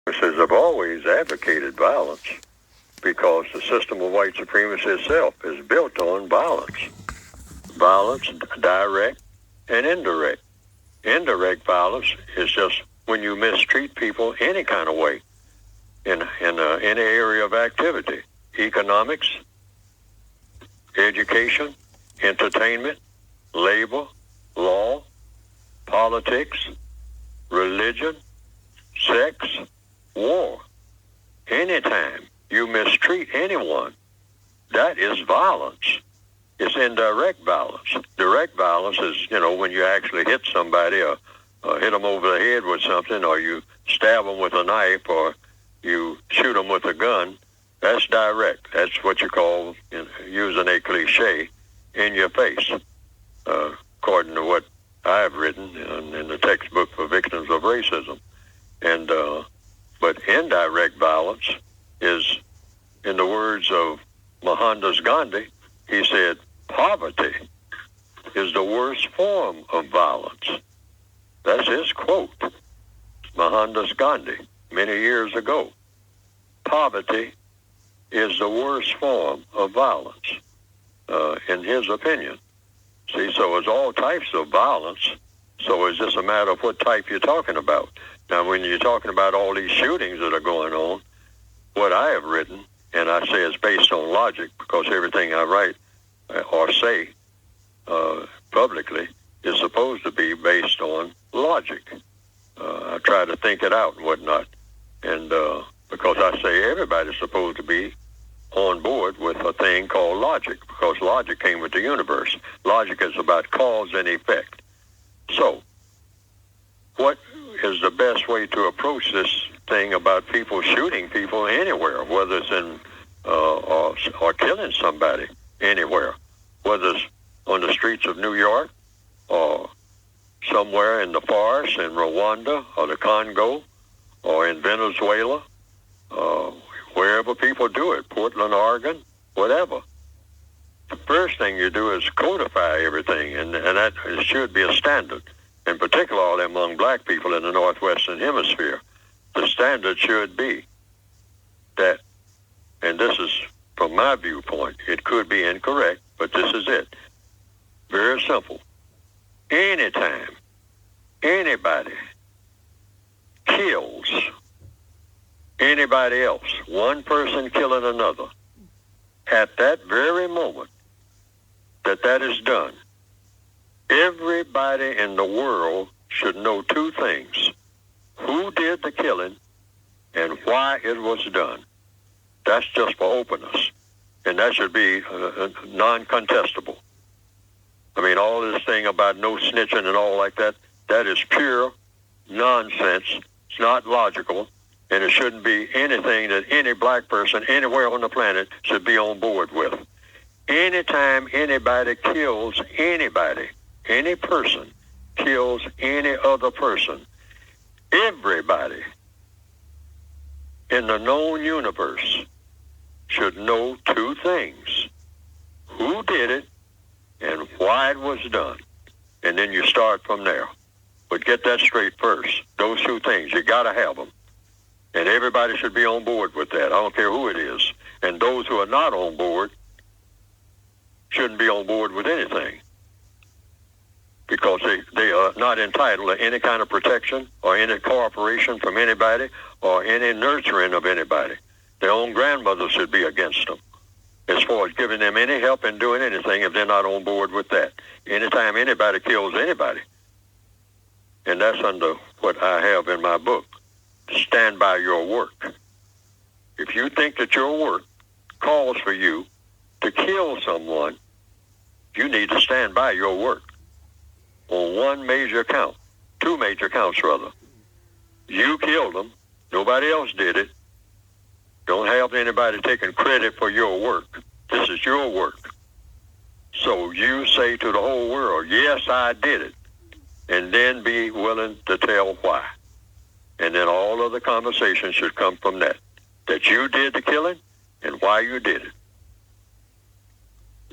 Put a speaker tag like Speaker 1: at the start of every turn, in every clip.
Speaker 1: supremacists have always advocated violence because the system of white supremacy itself is built on violence. Violence, direct and indirect. Indirect violence is just when you mistreat people any kind of way in any area of activity, economics, education, entertainment, labor, law, politics, religion, sex, war. Anytime you mistreat anyone, that is violence. It's indirect violence. Direct violence is, when you actually hit somebody or hit them over the head with something, or you stab them with a knife, or you shoot them with a gun. That's direct. That's what you call, using a cliche, in your face, according to what I've written in the textbook for victims of racism. And but indirect violence is, in the words of Mohandas Gandhi, he said, poverty is the worst form of violence. That's his quote, Mohandas Gandhi, many years ago. Poverty is the worst form of violence, in his opinion. See, so it's all types of violence. So it's just a matter of what type you're talking about. Now, when you're talking about all these shootings that are going on, what I have written, and I say it's based on logic, because everything I write or say publicly is supposed to be based on logic. I try to think it out and whatnot. And because I say everybody's supposed to be on board with a thing called logic, because logic came with the universe. Logic is about cause and effect. So, what is the best way to approach this thing about people shooting people anywhere, whether it's in or killing somebody anywhere, whether it's on the streets of New York or somewhere in the forest in Rwanda or the Congo or in Venezuela, wherever people do it, Portland, Oregon, whatever. The first thing you do is codify everything, and that should be a standard, in particular among black people in the Northwestern Hemisphere. The standard should be that, and this is from my viewpoint, it could be incorrect, but this is it. Very simple. Anytime anybody kills anybody else, one person killing another, at that very moment that is done, everybody in the world should know two things: who did the killing and why it was done. That's just for openness, and that should be non-contestable. I mean, all this thing about no snitching and all like that, that is pure nonsense. It's not logical, and it shouldn't be anything that any black person anywhere on the planet should be on board with. Anytime anybody kills anybody, any person kills any other person, everybody in the known universe should know two things: who did it and why it was done. And then you start from there. But get that straight first. Those two things, you got to have them. And everybody should be on board with that. I don't care who it is. And those who are not on board shouldn't be on board with anything, because they are not entitled to any kind of protection or any cooperation from anybody or any nurturing of anybody. Their own grandmothers should be against them as far as giving them any help in doing anything if they're not on board with that. Anytime anybody kills anybody, and that's under what I have in my book, stand by your work. If you think that your work calls for you to kill someone, you need to stand by your work on one major count, two major counts rather. You killed them. Nobody else did it. Don't have anybody taking credit for your work. This is your work. So you say to the whole world, yes, I did it. And then be willing to tell why. And then all of the conversation should come from that you did the killing and why you did it.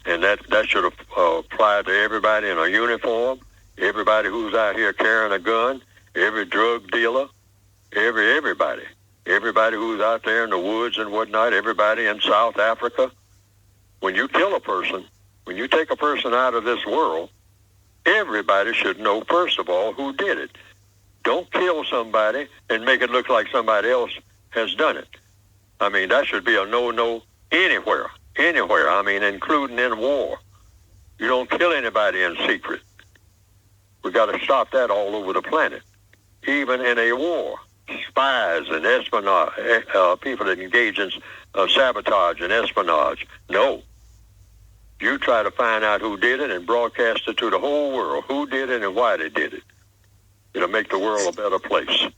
Speaker 1: And that should apply to everybody in a uniform, everybody who's out here carrying a gun, every drug dealer, everybody. everybody who's out there in the woods and whatnot, everybody in South Africa. When you kill a person, when you take a person out of this world, everybody should know, first of all, who did it. Don't kill somebody and make it look like somebody else has done it. I mean, that should be a no-no anywhere, anywhere. I mean, including in war. You don't kill anybody in secret. We got to stop that all over the planet. Even in a war, spies and espionage, people that engage in sabotage and espionage. No. You try to find out who did it and broadcast it to the whole world. Who did it and why they did it. It'll make the world a better place.
Speaker 2: And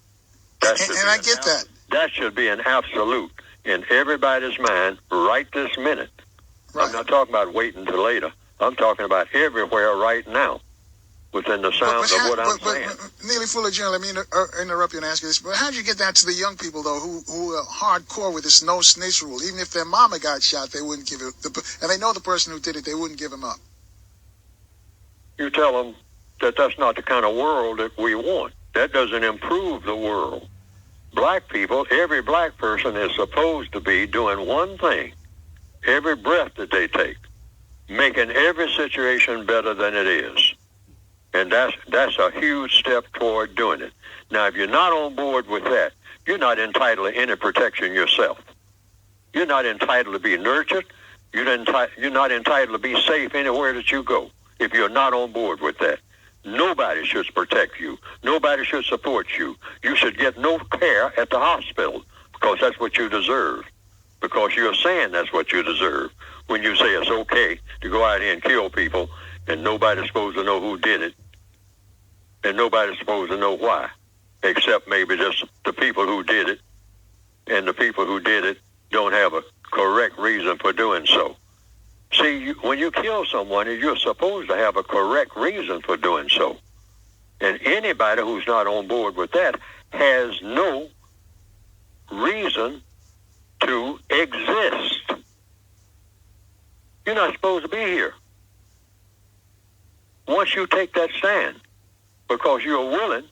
Speaker 2: I get that.
Speaker 1: That should be an absolute in everybody's mind right this minute. Right. I'm not talking about waiting till later. I'm talking about everywhere right now within the sound of what I'm saying.
Speaker 2: Neely Fuller Jr., let me interrupt you and ask you this. But how did you get that to the young people, though, who are hardcore with this no snitch rule? Even if their mama got shot, they wouldn't give it. And they know the person who did it, they wouldn't give him up.
Speaker 1: You tell them that that's not the kind of world that we want. That doesn't improve the world. Black people, every black person is supposed to be doing one thing, every breath that they take, making every situation better than it is. And that's a huge step toward doing it. Now, if you're not on board with that, you're not entitled to any protection yourself. You're not entitled to be nurtured. You're not entitled to be safe anywhere that you go if you're not on board with that. Nobody should protect you. Nobody should support you. You should get no care at the hospital because that's what you deserve. Because you're saying that's what you deserve when you say it's okay to go out here and kill people and nobody's supposed to know who did it and nobody's supposed to know why, except maybe just the people who did it, and the people who did it don't have a correct reason for doing so. See, when you kill someone, you're supposed to have a correct reason for doing so. And anybody who's not on board with that has no reason to exist. You're not supposed to be here. Once you take that stand, because you're willing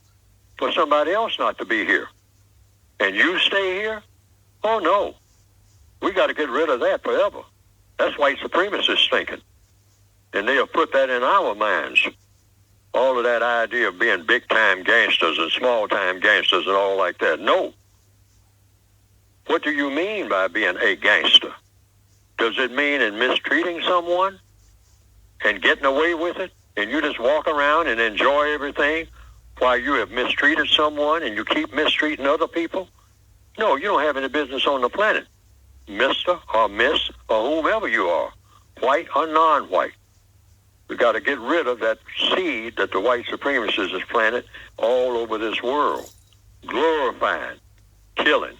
Speaker 1: for somebody else not to be here, and you stay here, oh no, we got to get rid of that forever. That's white supremacists thinking. And they'll put that in our minds. All of that idea of being big-time gangsters and small-time gangsters and all like that. No. What do you mean by being a gangster? Does it mean in mistreating someone and getting away with it? And you just walk around and enjoy everything while you have mistreated someone and you keep mistreating other people? No, you don't have any business on the planet. Mr. or Miss or whomever you are, white or non-white. We've got to get rid of that seed that the white supremacists has planted all over this world. Glorifying, killing.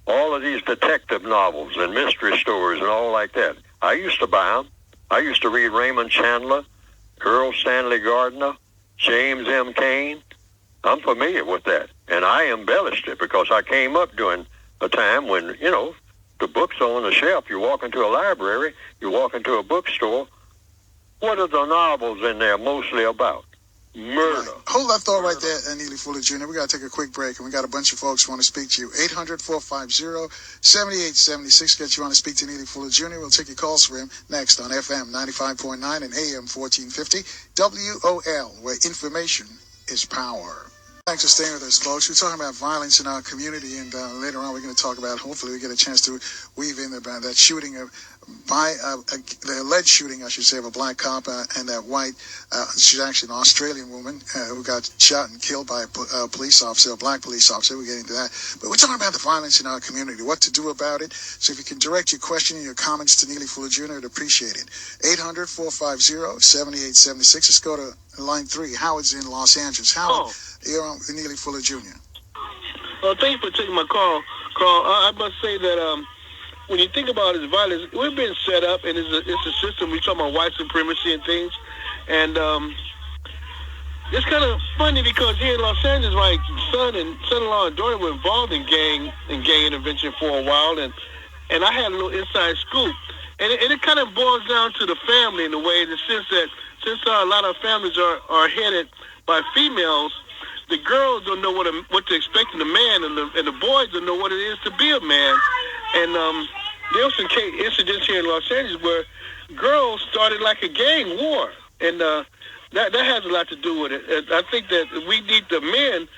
Speaker 1: All of these detective novels and mystery stories and all like that. I used to buy them. I used to read Raymond Chandler, Earl Stanley Gardner, James M. Cain. I'm familiar with that. And I embellished it because I came up during a time when, you know, the books are on the shelf. You walk into a library, you walk into a bookstore. What are the novels in there mostly about? Murder.
Speaker 2: Right. Hold that thought right there, Neely Fuller Jr. We got to take a quick break, and we got a bunch of folks who want to speak to you. 800-450-7876. Get you on to speak to Neely Fuller Jr. We'll take your calls for him next on FM 95.9 and AM 1450 WOL, where information is power. Thanks for staying with us, folks. We're talking about violence in our community, and later on we're going to talk about, hopefully we get a chance to weave in about that shooting of the alleged shooting, I should say, of a black cop and that white, she's actually an Australian woman who got shot and killed by a police officer, a black police officer. We'll get into that. But we're talking about the violence in our community, what to do about it. So if you can direct your question and your comments to Neely Fuller Jr., I'd appreciate it. 800-450-7876. Let's go to line 3. Howard's in Los Angeles. Howard, you're on Neely Fuller Jr.
Speaker 3: Well, thank you for taking my call. Carl, I must say that when you think about this violence, we've been set up, and it's a system. We talk about white supremacy and things, and it's kind of funny because here in Los Angeles, my son-in-law and daughter were involved in gang intervention for a while, and I had a little inside scoop, and it kind of boils down to the family in a way, in the sense that since a lot of families are headed by females, the girls don't know what to expect in a man, and the boys don't know what it is to be a man. And there was some incidents here in Los Angeles where girls started like a gang war, and that has a lot to do with it. I think that we need the men,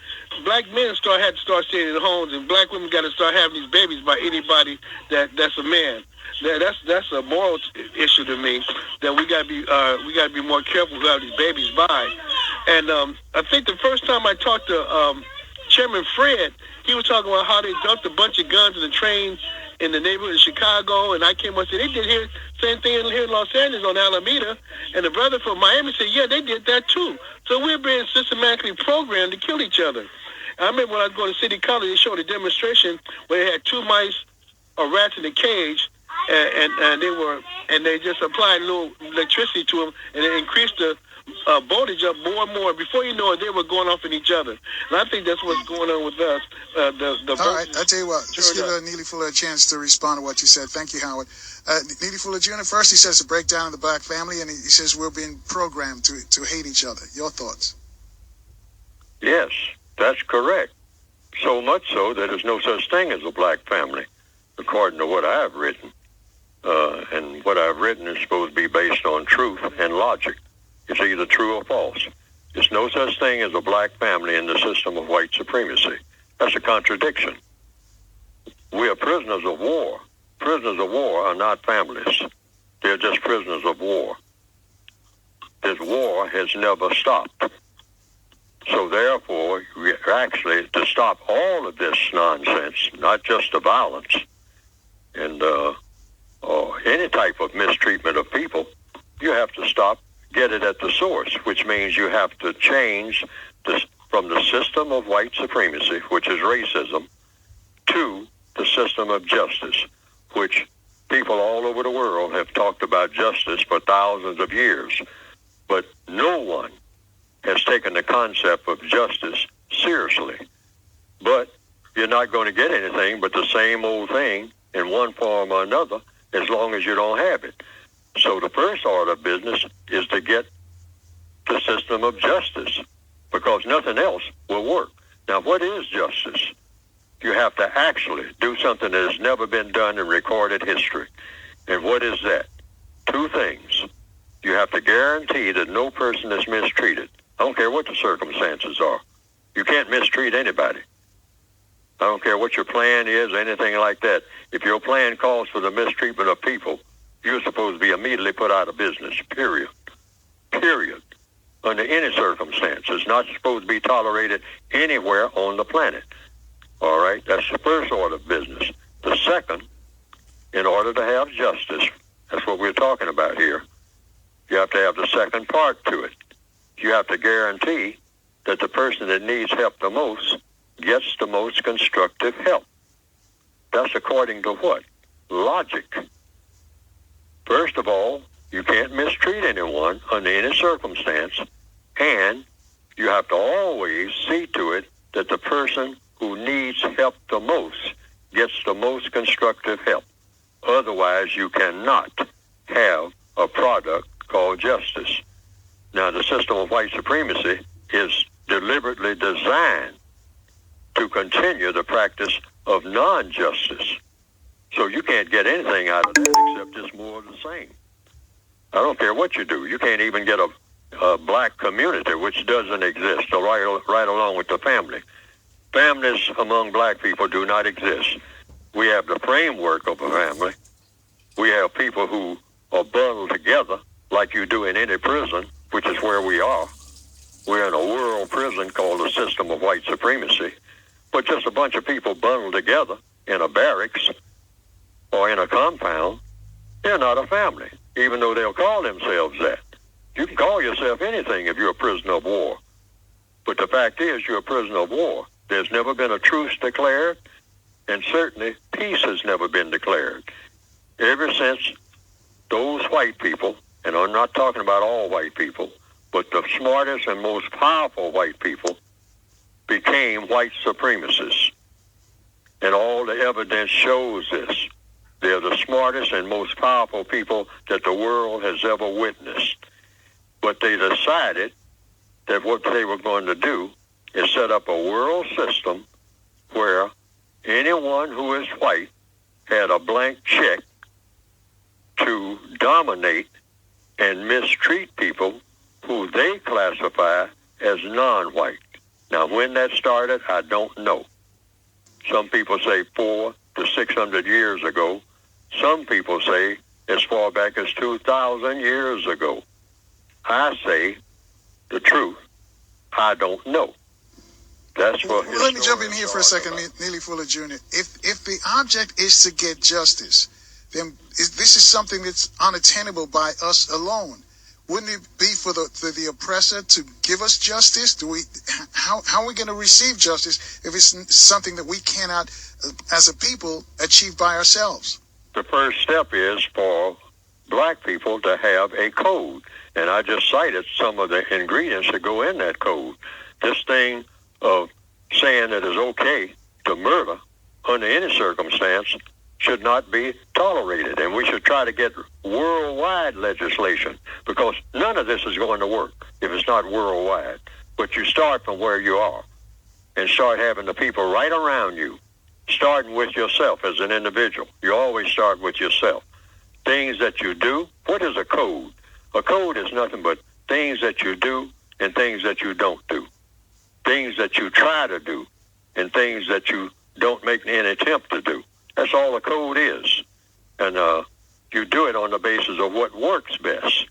Speaker 3: black men, had to start staying in homes, and black women got to start having these babies by anybody that's a man. That's a moral issue to me. That we gotta be more careful who have these babies by. And I think the first time I talked to Chairman Fred, he was talking about how they dumped a bunch of guns in the train in the neighborhood of Chicago, and I came up and said, they did here, same thing here in Los Angeles on Alameda, and the brother from Miami said, yeah, they did that too. So we're being systematically programmed to kill each other. I remember when I was going to City College, they showed a demonstration where they had two mice or rats in a cage, and they just applied a little electricity to them, and it increased the voltage up more and more. Before you know it, they were going off in each other. And I think that's what's going on with us.
Speaker 2: All right, I tell you what, let's give Neely Fuller a chance to respond to what you said. Thank you, Howard. Neely Fuller Jr., first he says the breakdown of the black family, and he says we're being programmed to hate each other. Your thoughts?
Speaker 1: Yes, that's correct. So much so that there's no such thing as a black family, according to what I've written. And what I've written is supposed to be based on truth and logic. It's either true or false. There's no such thing as a black family in the system of white supremacy. That's a contradiction. We are prisoners of war. Prisoners of war are not families. They're just prisoners of war. This war has never stopped. So therefore, we actually, to stop all of this nonsense, not just the violence and or any type of mistreatment of people, you have to get it at the source, which means you have to change from the system of white supremacy, which is racism, to the system of justice, which people all over the world have talked about justice for thousands of years. But no one has taken the concept of justice seriously. But you're not going to get anything but the same old thing in one form or another as long as you don't have it. So the first order of business is to get the system of justice, because nothing else will work. Now, what is justice? You have to actually do something that has never been done in recorded history. And what is that? Two things. You have to guarantee that no person is mistreated. I don't care what the circumstances are. You can't mistreat anybody. I don't care what your plan is, anything like that. If your plan calls for the mistreatment of people, you're supposed to be immediately put out of business, period. Period. Under any circumstance. It's not supposed to be tolerated anywhere on the planet. All right? That's the first order of business. The second, in order to have justice, that's what we're talking about here, you have to have the second part to it. You have to guarantee that the person that needs help the most gets the most constructive help. That's according to what? Logic. First of all, you can't mistreat anyone under any circumstance, and you have to always see to it that the person who needs help the most gets the most constructive help. Otherwise, you cannot have a product called justice. Now, the system of white supremacy is deliberately designed to continue the practice of non-justice. So you can't get anything out of that except just more of the same. I don't care what you do. You can't even get a black community, which doesn't exist, so right along with the family. Families among black people do not exist. We have the framework of a family. We have people who are bundled together like you do in any prison, which is where we are. We're in a world prison called the system of white supremacy. But just a bunch of people bundled together in a barracks or in a compound, they're not a family, even though they'll call themselves that. You can call yourself anything if you're a prisoner of war. But the fact is, you're a prisoner of war. There's never been a truce declared, and certainly peace has never been declared. Ever since those white people, and I'm not talking about all white people, but the smartest and most powerful white people became white supremacists. And all the evidence shows this. They're the smartest and most powerful people that the world has ever witnessed. But they decided that what they were going to do is set up a world system where anyone who is white had a blank check to dominate and mistreat people who they classify as non-white. Now, when that started, I don't know. Some people say 400 to 600 years ago. Some people say as far back as 2,000 years ago. I say the truth. I don't know. That's what.
Speaker 2: Well, let me jump in here for a second, Neely Fuller Jr. If the object is to get justice, then this is something that's unattainable by us alone. Wouldn't it be for the oppressor to give us justice? How are we going to receive justice if it's something that we cannot, as a people, achieve by ourselves?
Speaker 1: The first step is for black people to have a code. And I just cited some of the ingredients that go in that code. This thing of saying that it's okay to murder under any circumstance should not be tolerated. And we should try to get worldwide legislation, because none of this is going to work if it's not worldwide. But you start from where you are and start having the people right around you, starting with yourself as an individual. You always start with yourself. Things that you do. What is a code? A code is nothing but things that you do and things that you don't do. Things that you try to do and things that you don't make any attempt to do. That's all a code is. And you do it on the basis of what works best.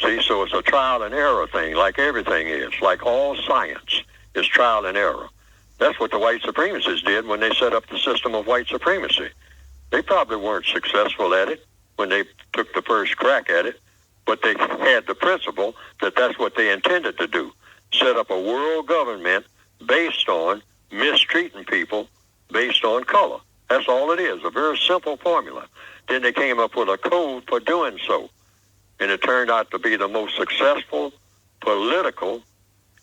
Speaker 1: See, so it's a trial and error thing, like everything is. Like all science is trial and error. That's what the white supremacists did when they set up the system of white supremacy. They probably weren't successful at it when they took the first crack at it, but they had the principle that that's what they intended to do. Set up a world government based on mistreating people based on color. That's all it is, a very simple formula. Then they came up with a code for doing so. And it turned out to be the most successful political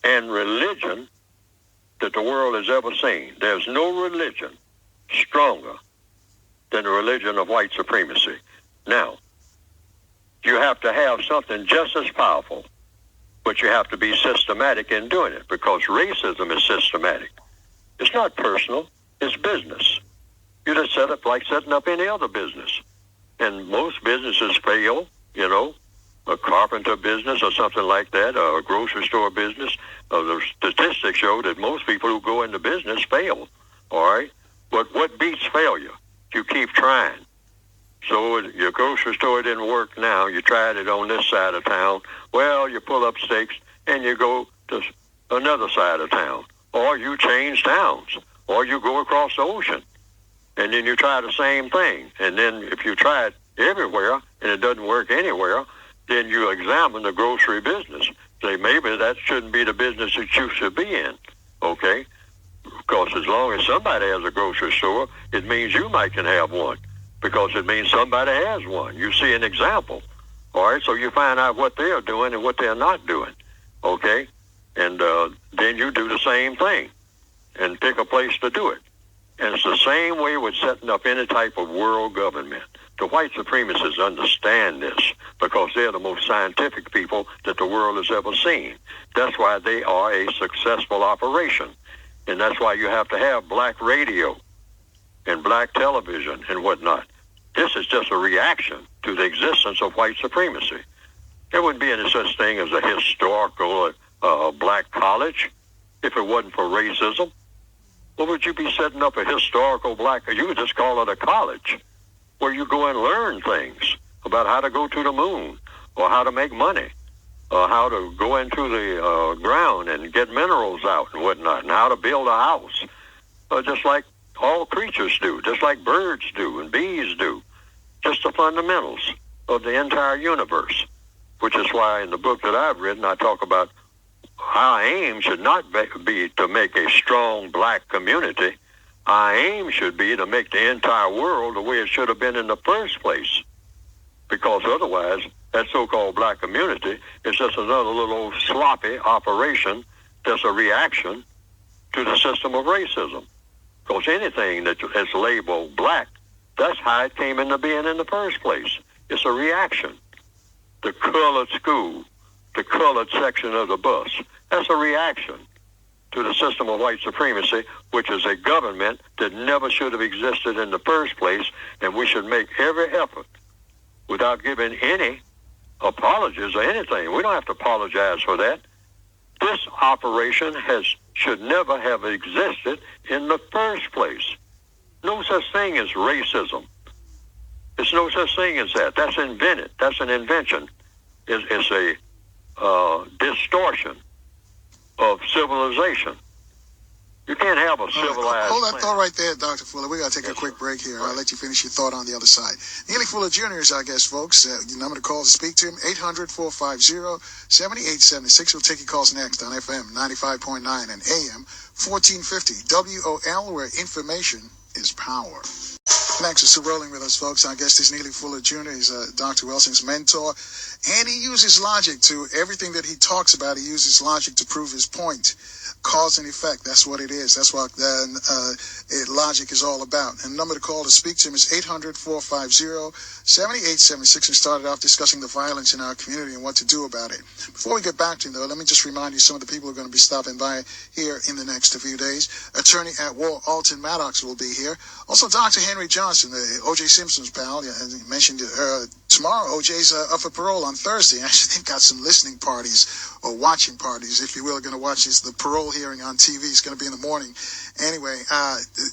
Speaker 1: and religion that the world has ever seen. There's no religion stronger than the religion of white supremacy. Now, you have to have something just as powerful, but you have to be systematic in doing it, because racism is systematic. It's not personal, it's business. You just set up like setting up any other business. And most businesses fail, you know, a carpenter business or something like that, or a grocery store business. The statistics show that most people who go into business fail, all right? But what beats failure? You keep trying. So your grocery store didn't work now. You tried it on this side of town. Well, you pull up stakes and you go to another side of town. Or you change towns. Or you go across the ocean. And then you try the same thing. And then if you try it everywhere and it doesn't work anywhere, then you examine the grocery business. Say, maybe that shouldn't be the business that you should be in. Okay? Because as long as somebody has a grocery store, it means you might can have one. Because it means somebody has one. You see an example. All right? So you find out what they're doing and what they're not doing. Okay? And then you do the same thing and pick a place to do it. And it's the same way with setting up any type of world government. The white supremacists understand this because they're the most scientific people that the world has ever seen. That's why they are a successful operation. And that's why you have to have black radio and black television and whatnot. This is just a reaction to the existence of white supremacy. There wouldn't be any such thing as a historical black college if it wasn't for racism. What would you be setting up a historical black? You would just call it a college where you go and learn things about how to go to the moon or how to make money or how to go into the ground and get minerals out and whatnot and how to build a house, just like all creatures do, just like birds do and bees do, just the fundamentals of the entire universe, which is why in the book that I've written, I talk about our aim should not be to make a strong black community. Our aim should be to make the entire world the way it should have been in the first place. Because otherwise, that so-called black community is just another little old sloppy operation that's a reaction to the system of racism. Because anything that is labeled black, that's how it came into being in the first place. It's a reaction. The colored school, the colored section of the bus, that's a reaction to the system of white supremacy, which is a government that never should have existed in the first place, and we should make every effort without giving any apologies or anything. We don't have to apologize for that. This operation should never have existed in the first place. No such thing as racism. There's no such thing as that. That's invented. That's an invention. It's a distortion of civilization. You can't have a civilized
Speaker 2: Hold that
Speaker 1: planet.
Speaker 2: thought right there, Dr. Fuller. We got to take a quick break here. I'll let you finish your thought on the other side. Neely Fuller Jr. is our guest, folks. Your number to call to speak to him, 800-450-7876. We'll take your calls next on FM 95.9 and AM 1450 WOL, where information is power. Thanks for still rolling with us, folks. Our guest is Neely Fuller Jr. He's Dr. Welsing's mentor, and he uses logic to everything that he talks about. He uses logic to prove his point. Cause and effect, that's what it is. That's what logic is all about. And the number to call to speak to him is 800-450-7876. We started off discussing the violence in our community and what to do about it. Before we get back to him, though, let me just remind you some of the people who are going to be stopping by here in the next few days. Attorney at War Alton Maddox will be here. Also, Dr. Henry Johnson, O.J. Simpson's pal. As he mentioned tomorrow, O.J.'s up for parole on Thursday. Actually, they've got some listening parties or watching parties, if you will, are going to watch the parole hearing on TV. It's going to be in the morning. Anyway,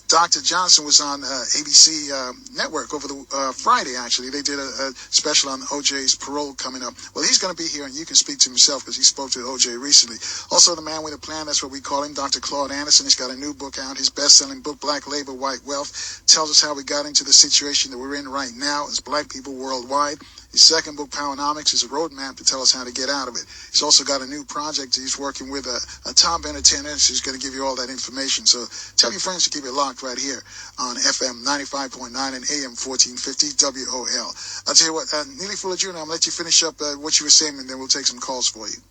Speaker 2: Dr. Johnson was on ABC Network over the Friday, actually. They did a special on O.J.'s parole coming up. Well, he's going to be here, and you can speak to himself because he spoke to O.J. recently. Also, the man with a plan, that's what we call him, Dr. Claude Anderson. He's got a new book out. His best-selling book, Black Labor, White Wealth, tells us how we got into the situation that we're in right now as black people worldwide. His second book, Powernomics, is a roadmap to tell us how to get out of it. He's also got a new project. He's working with a top entertainer. She's going to give you all that information. So tell your friends to keep it locked right here on FM 95.9 and AM 1450 WOL. I'll tell you what, Neely Fuller Jr., I'm going to let you finish up what you were saying, and then we'll take some calls for you.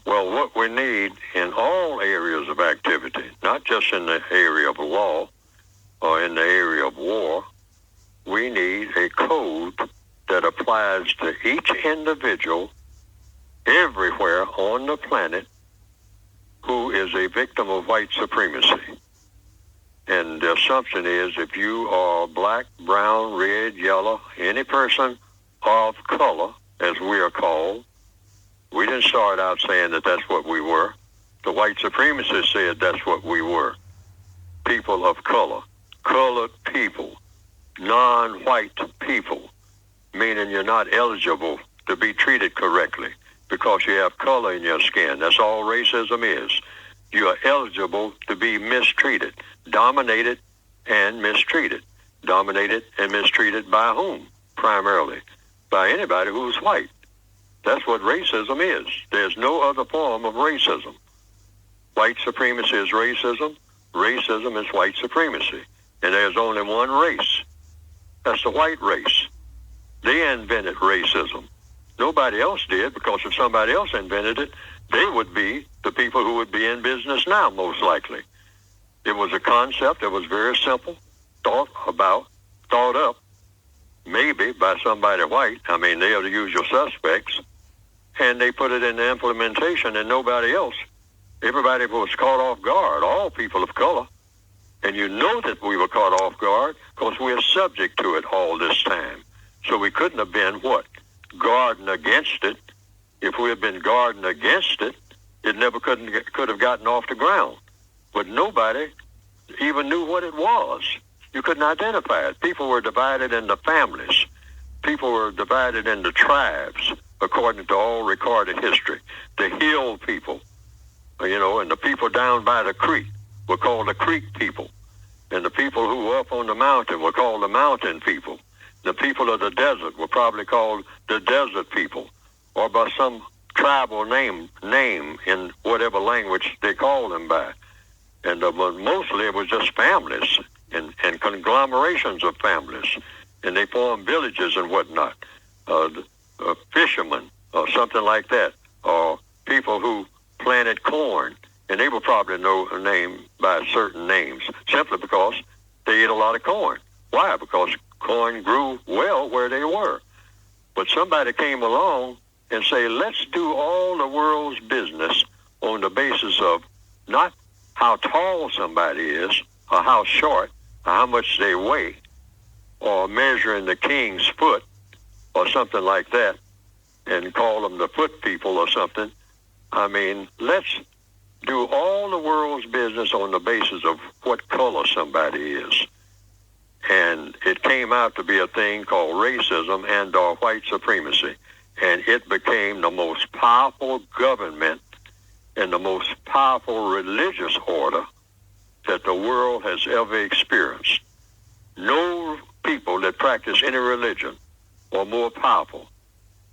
Speaker 1: Well, what we need in all areas of activity, not just in the area of law or in the area of war, we need a code that applies to each individual everywhere on the planet who is a victim of white supremacy. And the assumption is if you are black, brown, red, yellow, any person of color, as we are called, we didn't start out saying that that's what we were. The white supremacists said that's what we were. People of color, colored people, non-white people, meaning you're not eligible to be treated correctly because you have color in your skin. That's all racism is. You are eligible to be mistreated, dominated and mistreated. Dominated and mistreated by whom? Primarily by anybody who's white. That's what racism is. There's no other form of racism. White supremacy is racism. Racism is white supremacy. And there's only one race. That's the white race. They invented racism. Nobody else did, because if somebody else invented it, they would be the people who would be in business now, most likely. It was a concept that was very simple, thought up, maybe by somebody white. I mean, they are the usual suspects. And they put it into implementation, and nobody else. Everybody was caught off guard, all people of color. And you know that we were caught off guard because we are subject to it all this time. So we couldn't have been, guarding against it. If we had been guarding against it, it never could have gotten off the ground. But nobody even knew what it was. You couldn't identify it. People were divided into families. People were divided into tribes, according to all recorded history. The hill people, and the people down by the creek were called the creek people. And the people who were up on the mountain were called the mountain people. The people of the desert were probably called the desert people, or by some tribal name in whatever language they called them by. And mostly it was just families and conglomerations of families. And they formed villages and whatnot. Fishermen or something like that, or people who planted corn. And they were probably named by certain names, simply because they ate a lot of corn. Why? Because corn grew well where they were. But somebody came along and said, let's do all the world's business on the basis of not how tall somebody is, or how short, or how much they weigh, or measuring the king's foot, or something like that, and call them the foot people or something. I mean, let's do all the world's business on the basis of what color somebody is. And it came out to be a thing called racism and or white supremacy. And it became the most powerful government and the most powerful religious order that the world has ever experienced. No people that practice any religion are more powerful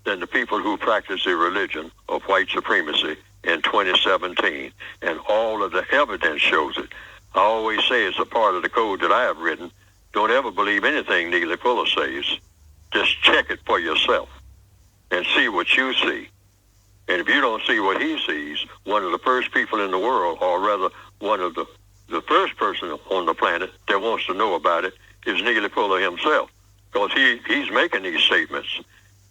Speaker 1: than the people who practice the religion of white supremacy in 2017. And all of the evidence shows it. I always say it's a part of the code that I have written. Don't ever believe anything Neely Fuller says. Just check it for yourself and see what you see. And if you don't see what he sees, one of the first people in the world, or rather one of the first person on the planet that wants to know about it is Neely Fuller himself, because he's making these statements.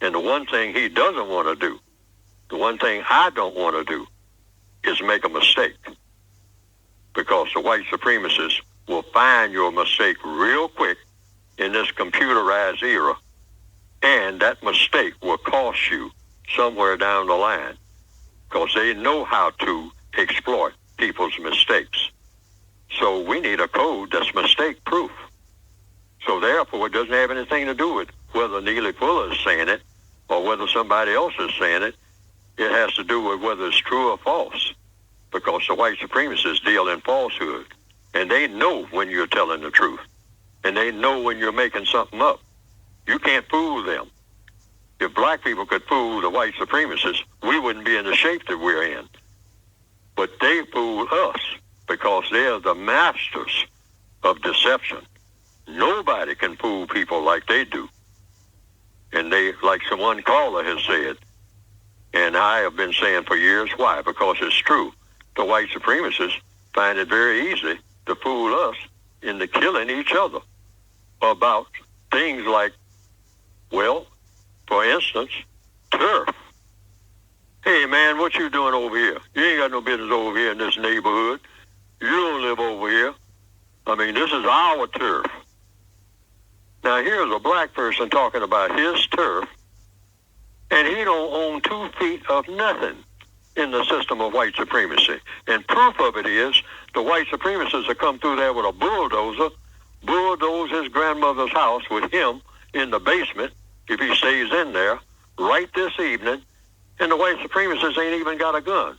Speaker 1: And the one thing he doesn't want to do, the one thing I don't want to do, is make a mistake. Because the white supremacists will find your mistake real quick in this computerized era. And that mistake will cost you somewhere down the line, because they know how to exploit people's mistakes. So we need a code that's mistake-proof. So therefore, it doesn't have anything to do with whether Neely Fuller is saying it or whether somebody else is saying it. It has to do with whether it's true or false, because the white supremacists deal in falsehood. And they know when you're telling the truth. And they know when you're making something up. You can't fool them. If black people could fool the white supremacists, we wouldn't be in the shape that we're in. But they fool us because they're the masters of deception. Nobody can fool people like they do. And they, like one caller has said, and I have been saying for years, why? Because it's true. The white supremacists find it very easy to fool us into killing each other about things like, well, for instance, turf. Hey, man, what you doing over here? You ain't got no business over here in this neighborhood. You don't live over here. I mean, this is our turf. Now, here's a black person talking about his turf, and he don't own 2 feet of nothing in the system of white supremacy. And proof of it is the white supremacists have come through there with a bulldozer, bulldoze his grandmother's house with him in the basement, if he stays in there, right this evening, and the white supremacists ain't even got a gun.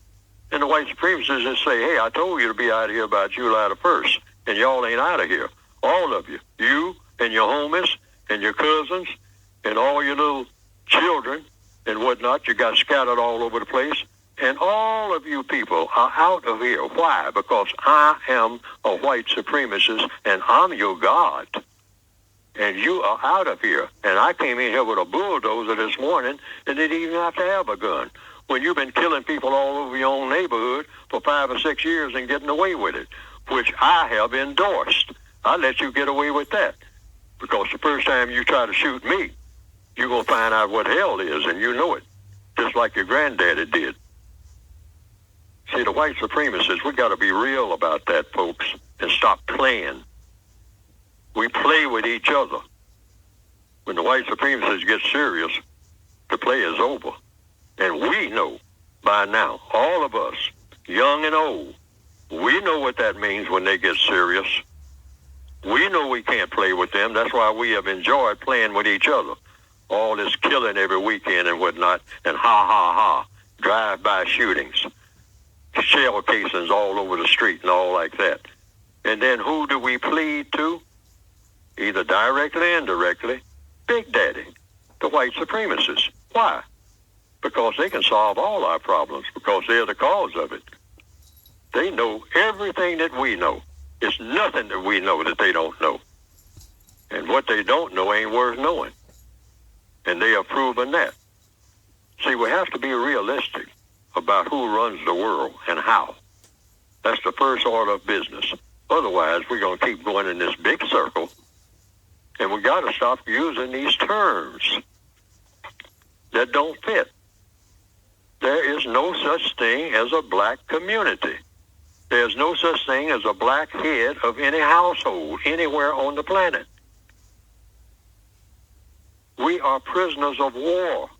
Speaker 1: And the white supremacists just say, hey, I told you to be out of here about July the 1st, and y'all ain't out of here. All of you. You and your homies and your cousins and all your little children and whatnot, you got scattered all over the place. And all of you people are out of here. Why? Because I am a white supremacist, and I'm your God. And you are out of here. And I came in here with a bulldozer this morning and didn't even have to have a gun. When you've been killing people all over your own neighborhood for 5 or 6 years and getting away with it, which I have endorsed. I let you get away with that. Because the first time you try to shoot me, you're going to find out what hell is, and you know it. Just like your granddaddy did. See, the white supremacists, we got to be real about that, folks, and stop playing. We play with each other. When the white supremacists get serious, the play is over. And we know by now, all of us, young and old, we know what that means when they get serious. We know we can't play with them. That's why we have enjoyed playing with each other. All this killing every weekend and whatnot, and ha, drive-by shootings, shell casings all over the street and all like that. And then who do we plead to? Either directly or indirectly, Big Daddy, the white supremacists. Why? Because they can solve all our problems, because they're the cause of it. They know everything that we know. It's nothing that we know that they don't know. And what they don't know ain't worth knowing. And they have proven that. See, we have to be realistic about who runs the world and how. That's the first order of business. Otherwise, we're going to keep going in this big circle, and we got to stop using these terms that don't fit. There is no such thing as a black community. There's no such thing as a black head of any household anywhere on the planet. We are prisoners of war.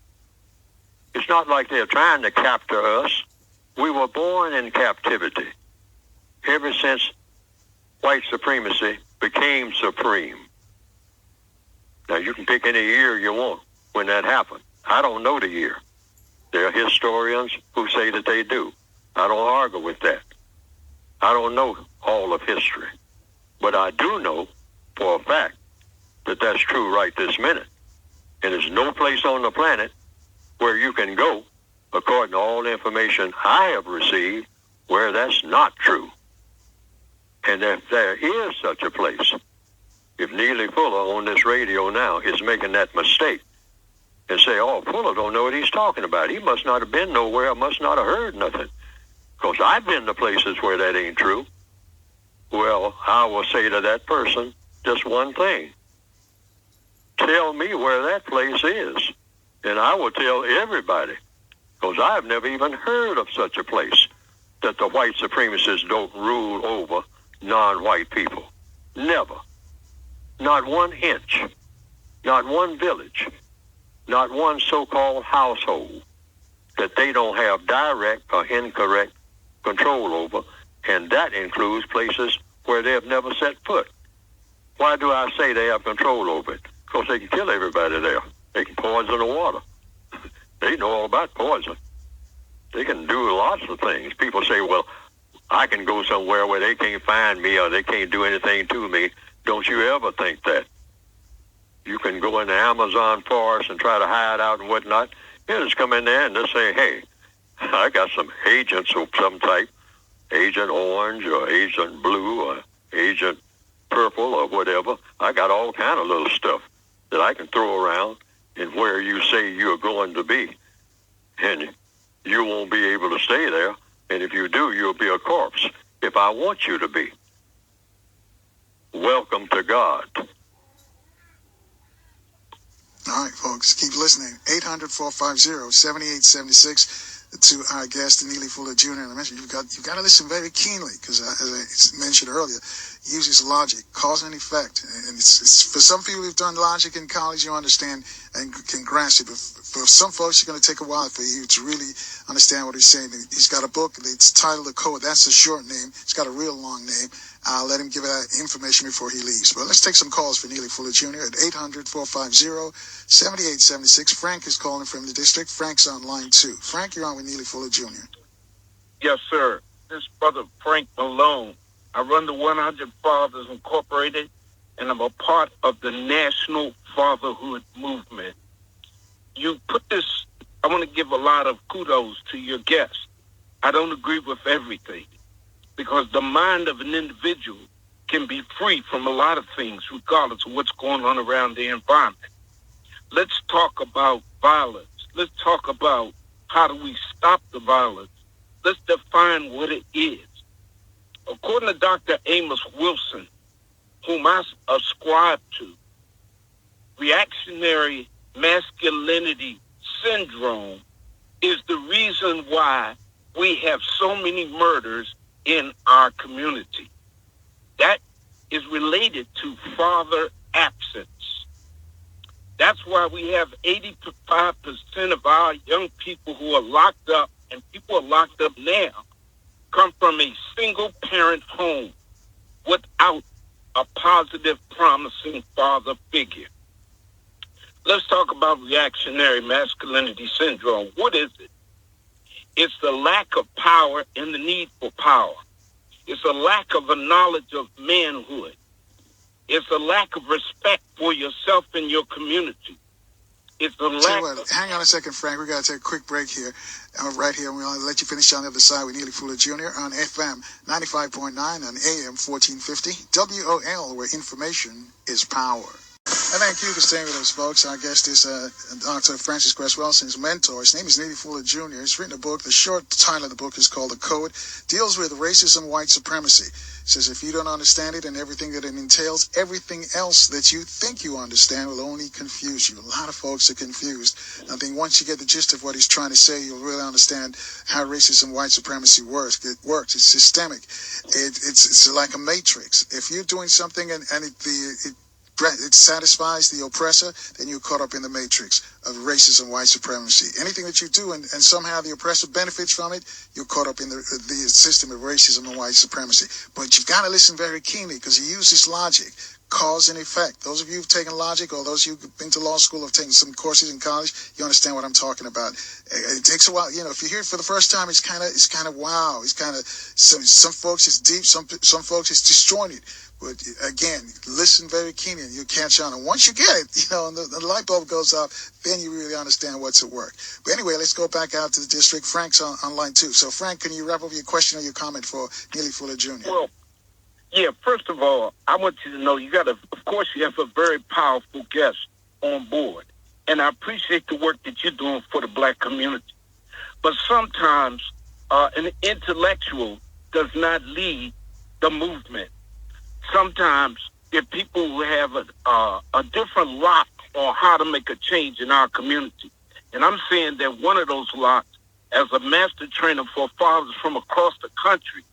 Speaker 1: It's not like they're trying to capture us. We were born in captivity ever since white supremacy became supreme. Now, you can pick any year you want when that happened. I don't know the year. There are historians who say that they do. I don't argue with that. I don't know all of history. But I do know for a fact that that's true right this minute. And there's no place on the planet where you can go, according to all the information I have received, where that's not true. And if there is such a place, if Neely Fuller on this radio now is making that mistake and say, oh, Fuller don't know what he's talking about. He must not have been nowhere, must not have heard nothing. Because I've been to places where that ain't true. Well, I will say to that person just one thing. Tell me where that place is, and I will tell everybody, because I've never even heard of such a place, that the white supremacists don't rule over non-white people. Never. Not 1 inch. Not one village. Not one so-called household that they don't have direct or incorrect control over, and that includes places where they have never set foot. Why do I say they have control over it? Because they can kill everybody there. They can poison the water. They know all about poison. They can do lots of things. People say, well, I can go somewhere where they can't find me or they can't do anything to me. Don't you ever think that. You can go in the Amazon forest and try to hide out and whatnot. You just come in there and just say, hey, I got some agents of some type, Agent Orange or Agent Blue or Agent Purple or whatever. I got all kind of little stuff that I can throw around and where you say you're going to be. And you won't be able to stay there. And if you do, you'll be a corpse. If I want you to be. Welcome to God.
Speaker 2: All right, folks, keep listening. 800-450-7876 to our guest, Neely Fuller Jr. And I mentioned you've got to listen very keenly because, as I mentioned earlier, he uses logic, cause and effect. And it's for some people who've done logic in college, you understand and can grasp it. But for some folks, it's going to take a while for you to really understand what he's saying. He's got a book. It's titled The Code. That's a short name. It's got a real long name. I'll let him give that information before he leaves. But let's take some calls for Neely Fuller Jr. at 800-450-7876. Frank is calling from the district. Frank's on line 2. Frank, you're on with Neely Fuller Jr.
Speaker 4: Yes, sir. This is Brother Frank Malone. I run the 100 Fathers Incorporated, and I'm a part of the National Fatherhood Movement. You put this, I want to give a lot of kudos to your guest. I don't agree with everything, because the mind of an individual can be free from a lot of things, regardless of what's going on around the environment. Let's talk about violence. Let's talk about how do we stop the violence. Let's define what it is. According to Dr. Amos Wilson, whom I ascribe to, reactionary masculinity syndrome is the reason why we have so many murders in our community. That is related to father absence. That's why we have 85% of our young people who are locked up, and people are locked up now, come from a single parent home without a positive, promising father figure. Let's talk about reactionary masculinity syndrome. What is it? It's the lack of power and the need for power. It's a lack of a knowledge of manhood. It's a lack of respect for yourself and your community. It's a lack of...
Speaker 2: Hang on a second, Frank. We got to take a quick break here. Right here. We'll let you finish on the other side with Neely Fuller Jr. on FM 95.9 and AM 1450. WOL, where information is power. And thank you for staying with us, folks. Our guest is Dr. Francis Cress Welsing's mentor. His name is Neely Fuller Jr. He's written a book. The short title of the book is called The Code. Deals with racism, white supremacy. Says if you don't understand it and everything that it entails, everything else that you think you understand will only confuse you. A lot of folks are confused. I think once you get the gist of what he's trying to say, you'll really understand how racism, white supremacy works. It works. It's systemic. It's like a matrix. If you're doing something and it satisfies the oppressor, then you're caught up in the matrix of racism, white supremacy. Anything that you do and somehow the oppressor benefits from it, you're caught up in the system of racism and white supremacy. But you've got to listen very keenly because he uses logic, cause and effect. Those of you who've taken logic, or those of you who've been to law school or have taken some courses in college, you understand what I'm talking about. It takes a while. You know, if you hear it for the first time, it's kind of wow. It's kind of some folks it's deep, some folks it's disjointed. But again, listen very keenly and you'll catch on. And once you get it, you know, and the light bulb goes off, then you really understand what's at work. But anyway, let's go back out to the district. Frank's on line 2. So, Frank, can you wrap up your question or your comment for Neely Fuller Jr.?
Speaker 4: Well, yeah, first of all, I want you to know of course, you have a very powerful guest on board. And I appreciate the work that you're doing for the black community. But sometimes an intellectual does not lead the movement. Sometimes if people who have a different lock on how to make a change in our community, and I'm saying that one of those locks, as a master trainer for fathers from across the country,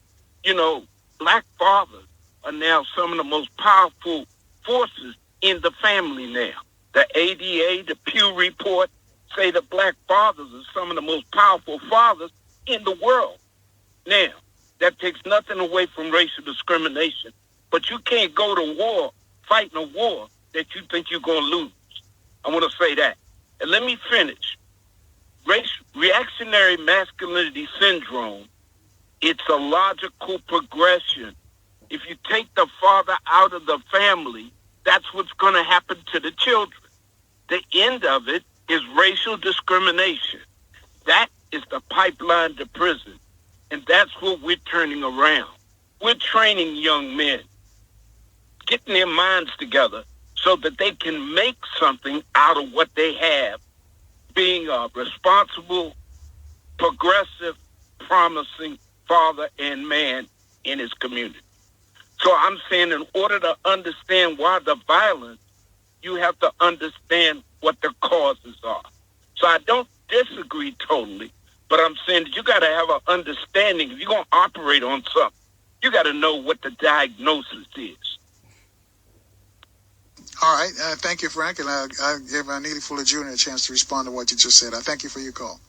Speaker 4: you know, black fathers are now some of the most powerful forces in the family now. The ADA, the Pew Report say that black fathers are some of the most powerful fathers in the world. Now, that takes nothing away from racial discrimination. But you can't go to war, fighting a war that you think you're going to lose. I want to say that. And let me finish. Reactionary masculinity syndrome, it's a logical progression. If you take the father out of the family, that's what's going to happen to the children. The end of it is racial discrimination. That is the pipeline to prison. And that's what we're turning around. We're training young men, getting their minds together so that they can make something out of what they have, being a responsible, progressive, promising father and man in his community. So I'm saying in order to understand why the violence, you have to understand what the causes are. So I don't disagree totally, but I'm saying that you got to have an understanding. If you're going to operate on something, you got to know what the diagnosis is.
Speaker 2: All right. Thank you, Frank. And I'll give Neely Fuller Jr. a chance to respond to what you just said. I thank you for your call.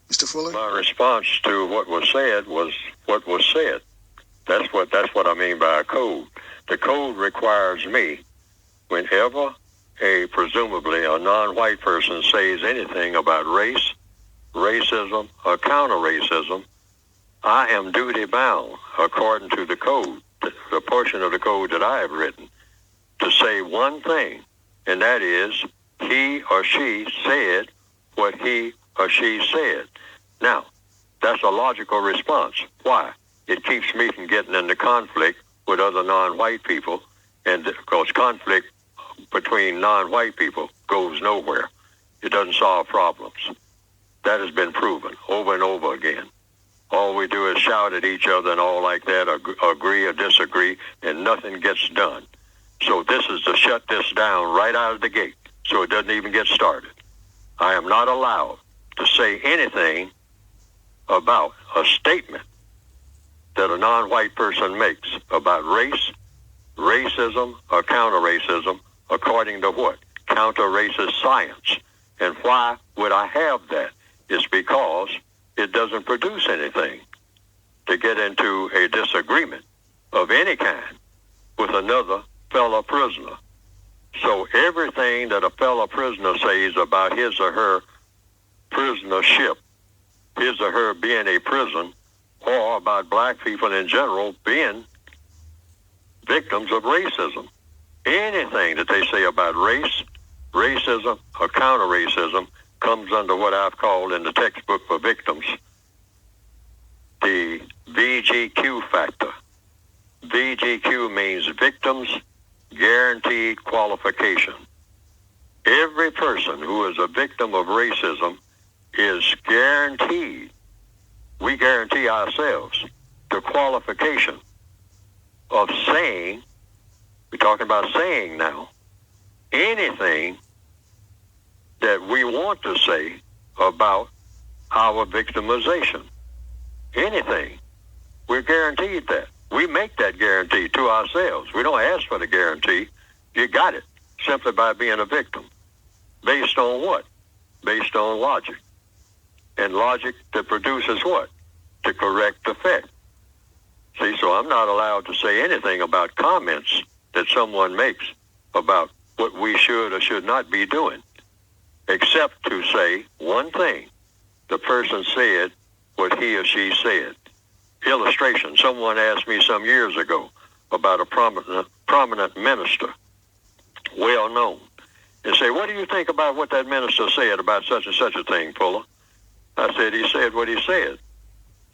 Speaker 2: Mr. Fuller?
Speaker 1: My response to what was said was what was said. That's what I mean by a code. The code requires me, whenever presumably a non-white person says anything about race, racism, or counter-racism, I am duty-bound, according to the code, the portion of the code that I have written, to say one thing, and that is he or she said what he or she said. Now, that's a logical response. Why? It keeps me from getting into conflict with other non-white people, and because conflict between non-white people goes nowhere. It doesn't solve problems. That has been proven over and over again. All we do is shout at each other and all like that, agree or disagree, and nothing gets done. So this is to shut this down right out of the gate so it doesn't even get started. I am not allowed to say anything about a statement that a non-white person makes about race, racism, or counter-racism, according to what? Counter-racist science. And why would I have that? It's because it doesn't produce anything to get into a disagreement of any kind with another fellow prisoner. So everything that a fellow prisoner says about his or her prisonership, his or her being a prison, or about black people in general being victims of racism. Anything that they say about race, racism, or counter-racism comes under what I've called in the textbook for victims the VGQ factor. VGQ means Victims Guaranteed Qualification. every person who is a victim of racism is guaranteed, we guarantee ourselves, the qualification of saying, we're talking about saying now, anything that we want to say about our victimization. Anything. We're guaranteed that. We make that guarantee to ourselves. We don't ask for the guarantee. You got it simply by being a victim. Based on what? Based on logic. And logic that produces what? The correct effect. See, so I'm not allowed to say anything about comments that someone makes about what we should or should not be doing, except to say one thing. The person said what he or she said. Illustration, someone asked me some years ago about a prominent minister, well known, and say, what do you think about what that minister said about such and such a thing, Fuller? I said, he said what he said.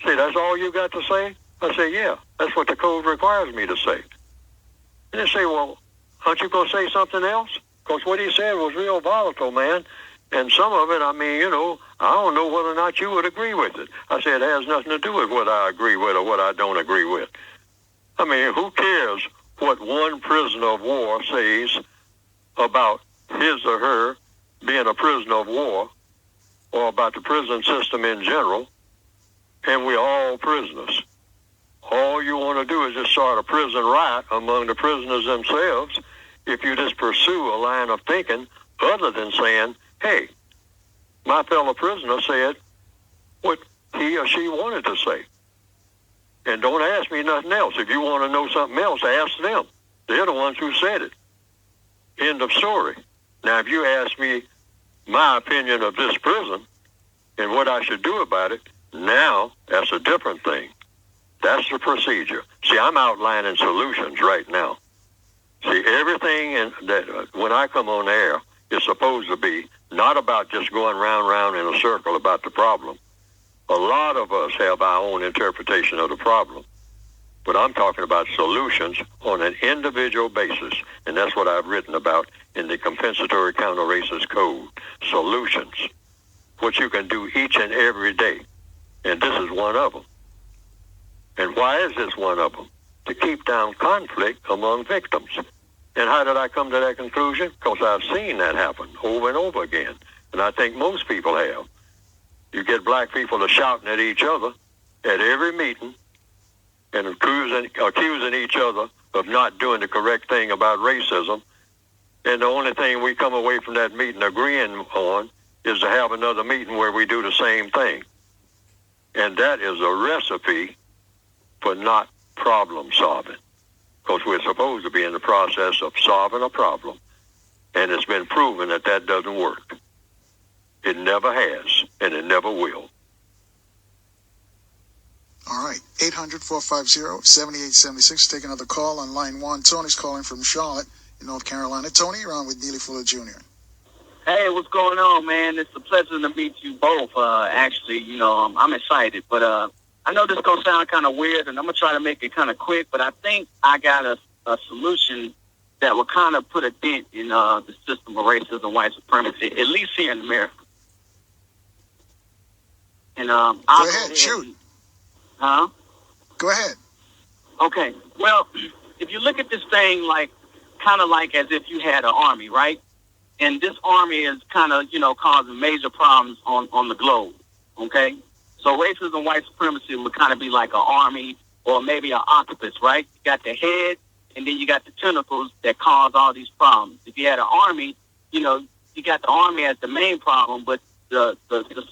Speaker 1: Say, that's all you got to say? I said, yeah, that's what the code requires me to say. And they say, well, aren't you going to say something else? Because what he said was real volatile, man. And some of it, I mean, you know, I don't know whether or not you would agree with it. I said, it has nothing to do with what I agree with or what I don't agree with. I mean, who cares what one prisoner of war says about his or her being a prisoner of war or about the prison system in general? And we're all prisoners. All you want to do is just start a prison riot among the prisoners themselves if you just pursue a line of thinking other than saying, hey, my fellow prisoner said what he or she wanted to say. And don't ask me nothing else. If you want to know something else, ask them. They're the ones who said it. End of story. Now, if you ask me my opinion of this prison and what I should do about it, now that's a different thing. That's the procedure. See, I'm outlining solutions right now. See, everything that when I come on air is supposed to be not about just going round in a circle about the problem. A lot of us have our own interpretation of the problem. But I'm talking about solutions on an individual basis. And that's what I've written about in the Compensatory Counter-Racist Code. Solutions. What you can do each and every day. And this is one of them. And why is this one of them? To keep down conflict among victims. And how did I come to that conclusion? Because I've seen that happen over and over again. And I think most people have. You get black people to shouting at each other at every meeting and accusing each other of not doing the correct thing about racism. And the only thing we come away from that meeting agreeing on is to have another meeting where we do the same thing. And that is a recipe for not problem solving. Because we're supposed to be in the process of solving a problem. And it's been proven that that doesn't work. It never has, and it never will.
Speaker 2: All right, 800-450-7876. Take another call on line 1. Tony's calling from Charlotte in North Carolina. Tony, you're on with Neely Fuller Jr.
Speaker 5: Hey, what's going on, man? It's a pleasure to meet you both. Actually, you know, I'm excited, but I know this is going to sound kind of weird, and I'm going to try to make it kind of quick, but I think I got a solution that will kind of put a dent in the system of racism and white supremacy, at least here in America. And
Speaker 2: Go ahead, shoot.
Speaker 5: Huh?
Speaker 2: Go ahead.
Speaker 5: Okay. Well, if you look at this thing like kind of like as if you had an army, right? And this army is kind of, you know, causing major problems on the globe, okay? So racism and white supremacy would kind of be like an army or maybe an octopus, right? You got the head, and then you got the tentacles that cause all these problems. If you had an army, you know, you got the army as the main problem, but the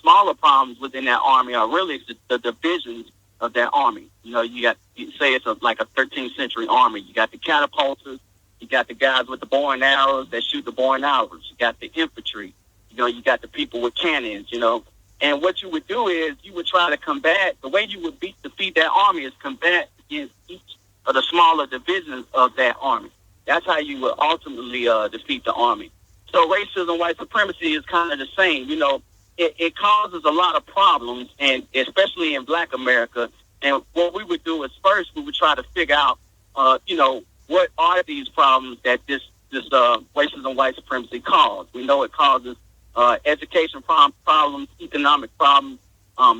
Speaker 5: smaller problems within that army are really the divisions of that army. You know, you say it's like a 13th century army. You got the catapulters, you got the guys with the bow and arrows that shoot the bow and arrows. You got the infantry. You know, you got the people with cannons, you know. And what you would do is you would try to combat, the way you would defeat that army is combat against each of the smaller divisions of that army. That's how you would ultimately defeat the army. So racism, white supremacy is kind of the same. You know, it causes a lot of problems, and especially in Black America. And what we would do is first we would try to figure out, you know, what are these problems that this this racism, white supremacy cause. We know it causes education problems, economic problems,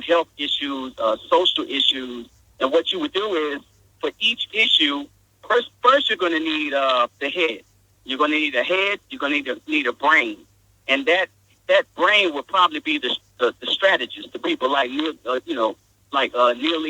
Speaker 5: health issues, social issues. And what you would do is, for each issue, first you're going to need the head. You're going to need a head. You're going to need a brain, and that brain would probably be the strategists, the people like Neely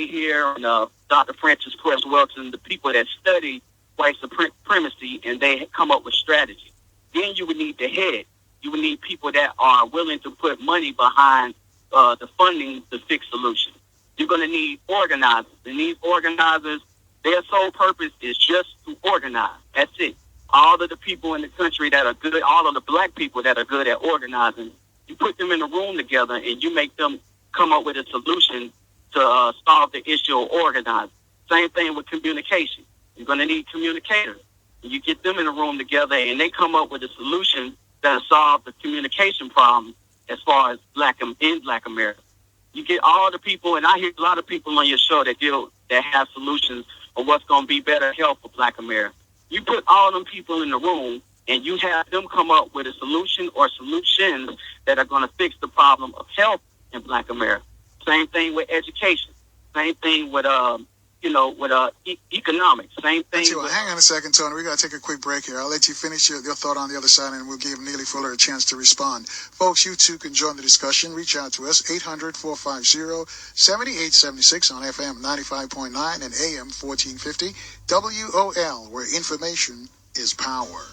Speaker 5: here and Dr. Francis Cress Wilson, the people that study white supremacy, and they come up with strategy. Then you would need the head. You would need people that are willing to put money behind the funding to fix solutions. You're going to need organizers. And these organizers, their sole purpose is just to organize. That's it. All of the people in the country that are good, all of the black people that are good at organizing, you put them in a room together and you make them come up with a solution to solve the issue of organizing. Same thing with communication. You're going to need communicators. You get them in a room together and they come up with a solution that solve the communication problem as far as in Black America. You get all the people, and I hear a lot of people on your show that have solutions of what's going to be better health for Black America. You put all them people in the room and you have them come up with a solution or solutions that are going to fix the problem of health in Black America. Same thing with education. Same thing with economics. Same thing.
Speaker 2: Hang on a second, Tony. We got to take a quick break here. I'll let you finish your thought on the other side, and we'll give Neely Fuller a chance to respond. Folks, you too can join the discussion. Reach out to us, 800-450-7876 on FM 95.9 and AM 1450 WOL, where information is power.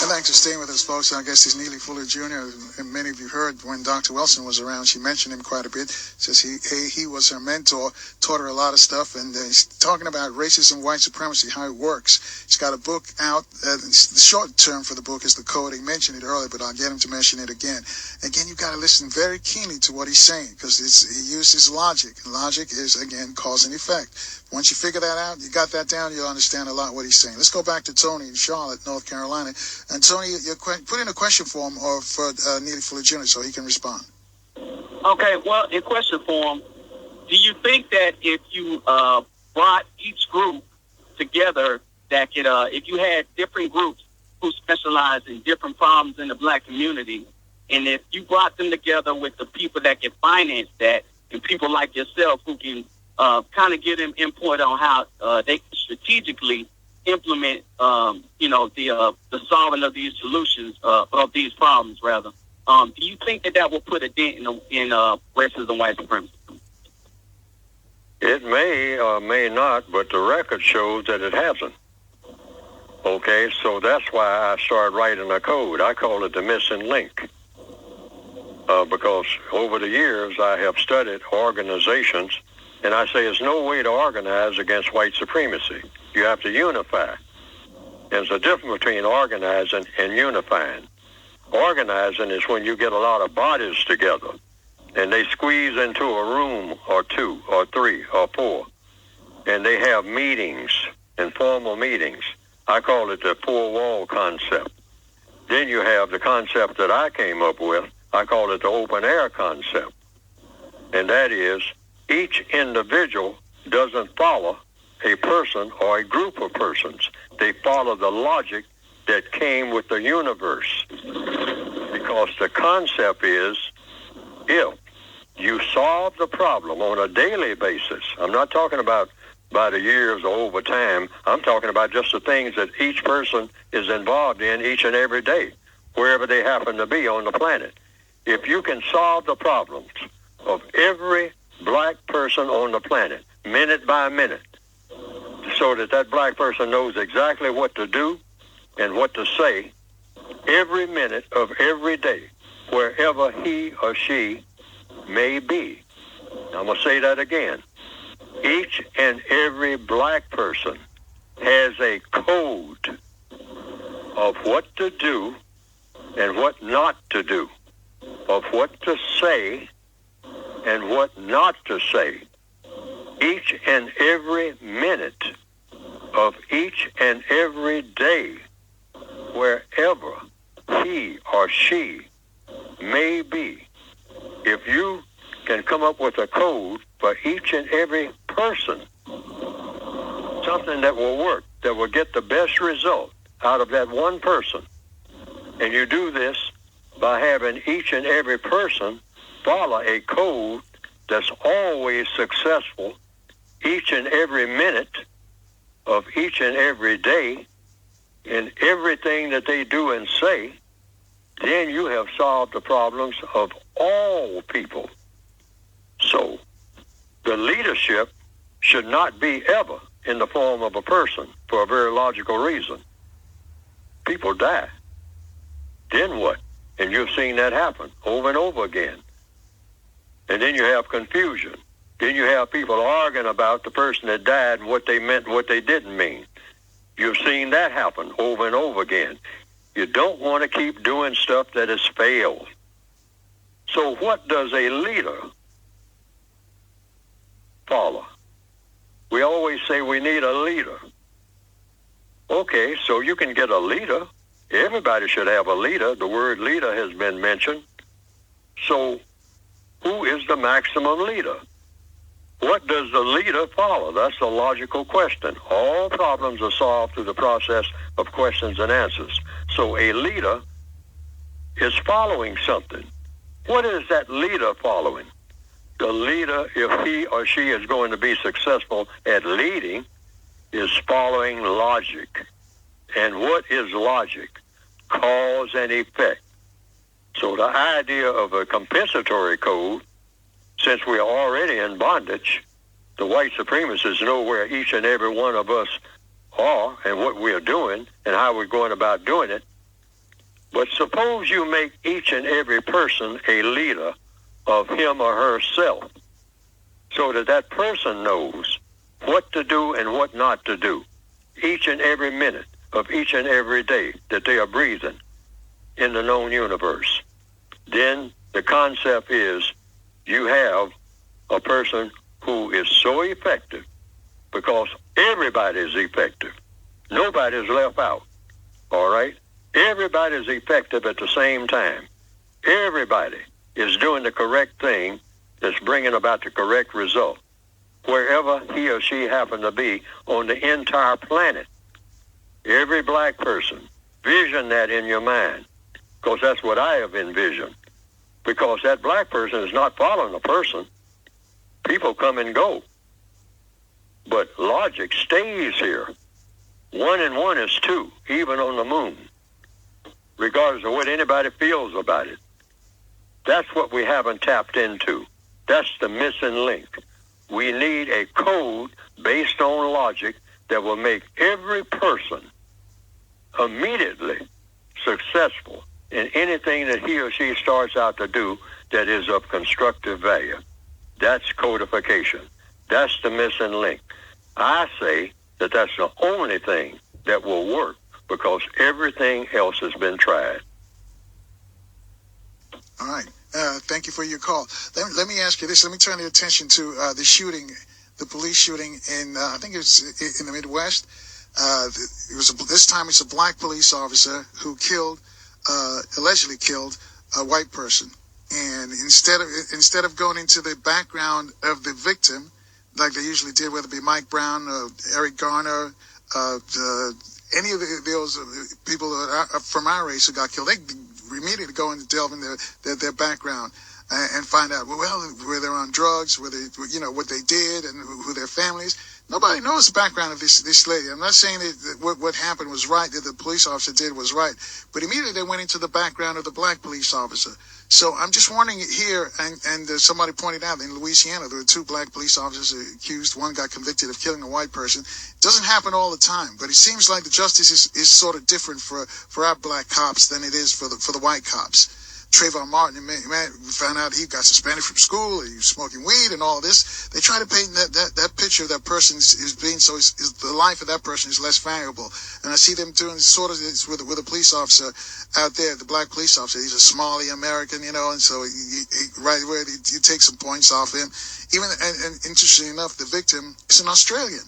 Speaker 2: And thanks for staying with us, folks. I guess he's Neely Fuller Jr. And many of you heard when Dr. Wilson was around, she mentioned him quite a bit. Says he was her mentor, taught her a lot of stuff, and he's talking about racism, white supremacy, how it works. He's got a book out. The short term for the book is The Code. He mentioned it earlier, but I'll get him to mention it again. Again, you've got to listen very keenly to what he's saying, because he uses logic. And logic is, again, cause and effect. Once you figure that out, you got that down, you'll understand a lot what he's saying. Let's go back to Tony in Charlotte, North Carolina. And Tony, you put in a question form for Neely Fuller Jr. so he can respond.
Speaker 5: Okay, well, in question form, do you think that if you brought each group together, that could, if you had different groups who specialize in different problems in the Black community, and if you brought them together with the people that can finance that, and people like yourself who can kind of give them input on how they can strategically implement, the solving of these solutions, of these problems, rather. Do you think that will put a dent in racism, white supremacy?
Speaker 1: It may or may not, but the record shows that it hasn't. Okay, so that's why I started writing a code. I call it the missing link. Because over the years I have studied organizations, and I say there's no way to organize against white supremacy. You have to unify. There's a difference between organizing and unifying. Organizing is when you get a lot of bodies together and they squeeze into a room or two or three or four, and they have meetings, informal meetings. I call it the four-wall concept. Then you have the concept that I came up with. I call it the open-air concept. And that is, each individual doesn't follow a person or a group of persons. They follow the logic that came with the universe. Because the concept is, if you solve the problem on a daily basis, I'm not talking about by the years or over time, I'm talking about just the things that each person is involved in each and every day, wherever they happen to be on the planet. If you can solve the problems of every black person on the planet, minute by minute, so that black person knows exactly what to do and what to say every minute of every day, wherever he or she may be. I'm going to say that again. Each and every black person has a code of what to do and what not to do, of what to say and what not to say, each and every minute of each and every day, wherever he or she may be. If you can come up with a code for each and every person, something that will work, that will get the best result, out of that one person. And you do this by having each and every person follow a code that's always successful each and every minute of each and every day in everything that they do and say. Then you have solved the problems of all people. So the leadership should not be ever in the form of a person for a very logical reason. People die. Then what? And you've seen that happen over and over again. And then you have confusion. Then you have people arguing about the person that died and what they meant and what they didn't mean. You've seen that happen over and over again. You don't want to keep doing stuff that has failed. So what does a leader follow? We always say we need a leader. Okay, so you can get a leader. Everybody should have a leader. The word leader has been mentioned. So who is the maximum leader? What does the leader follow? That's a logical question. All problems are solved through the process of questions and answers. So a leader is following something. What is that leader following? The leader, if he or she is going to be successful at leading, is following logic. And what is logic? Cause and effect. So the idea of a compensatory code, since we are already in bondage, the white supremacists know where each and every one of us are and what we are doing and how we're going about doing it. But suppose you make each and every person a leader of him or herself so that that person knows what to do and what not to do each and every minute of each and every day that they are breathing in the known universe. Then the concept is you have a person who is so effective because everybody is effective. Nobody is left out, all right? Everybody is effective at the same time. Everybody is doing the correct thing that's bringing about the correct result, wherever he or she happen to be on the entire planet. Every black person, vision that in your mind, because that's what I have envisioned. Because that black person is not following a person. People come and go. But logic stays here. 1 and 1 is 2, even on the moon, regardless of what anybody feels about it. That's what we haven't tapped into. That's the missing link. We need a code based on logic that will make every person immediately successful in anything that he or she starts out to do that is of constructive value. That's codification. That's the missing link. I say that that's the only thing that will work because everything else has been tried.
Speaker 2: All right. Thank you for your call. Let me ask you this. Let me turn your attention to the shooting, the police shooting in, I think it's in the Midwest. This time it's a black police officer who allegedly killed a white person. And instead of going into the background of the victim, like they usually did, whether it be Mike Brown, Eric Garner, any of those people from our race who got killed, they immediately go and delve into their background and find out, well, where they're on drugs, where they, what they did and who their families. Nobody knows the background of this lady. I'm not saying that what happened was right, that the police officer did was right, but immediately they went into the background of the black police officer. So I'm just wondering here, and somebody pointed out in Louisiana, there were 2 black police officers accused. One got convicted of killing a white person. It doesn't happen all the time, but it seems like the justice is sort of different for our black cops than it is for the white cops. Trayvon Martin, man, we found out he got suspended from school, he was smoking weed and all this. They try to paint that picture of that person is being so, the life of that person is less valuable. And I see them doing sort of this with a police officer out there, the black police officer. He's a Somali American, and so he right away you take some points off him. Even and interestingly enough, the victim is an Australian,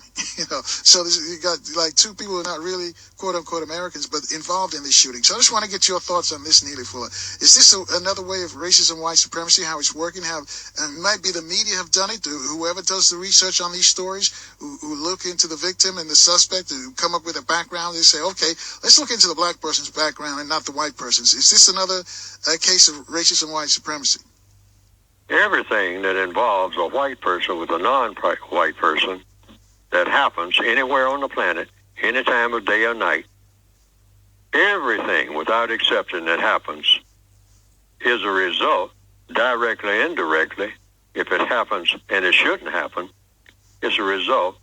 Speaker 2: So you got like 2 people who are not really quote unquote Americans, but involved in this shooting. So I just want to get your thoughts on this, Neely Fuller. Is this this another way of racism, white supremacy, how it's working? How it might be the media have done it, whoever does the research on these stories, who look into the victim and the suspect, who come up with a background. They say, okay, let's look into the black person's background and not the white person's. Is this another case of racism, white supremacy?
Speaker 1: Everything that involves a white person with a non-white person that happens anywhere on the planet, any time of day or night, everything without exception that happens is a result, directly, indirectly, if it happens and it shouldn't happen, it's a result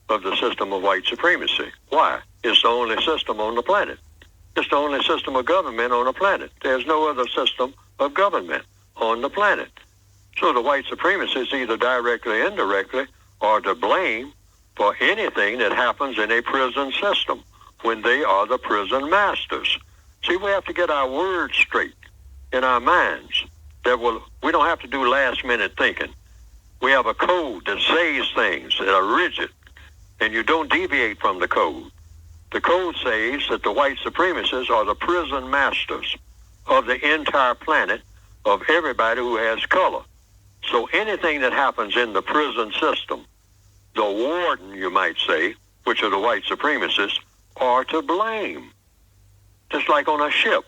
Speaker 1: of the system of white supremacy. Why? It's the only system on the planet. It's the only system of government on the planet. There's no other system of government on the planet. So the white supremacists, either directly or indirectly, are to blame for anything that happens in a prison system when they are the prison masters. See, we have to get our words straight in our minds. We don't have to do last-minute thinking. We have a code that says things that are rigid, and you don't deviate from the code. The code says that the white supremacists are the prison masters of the entire planet, of everybody who has color. So anything that happens in the prison system, the warden, you might say, which are the white supremacists, are to blame. Just like on a ship.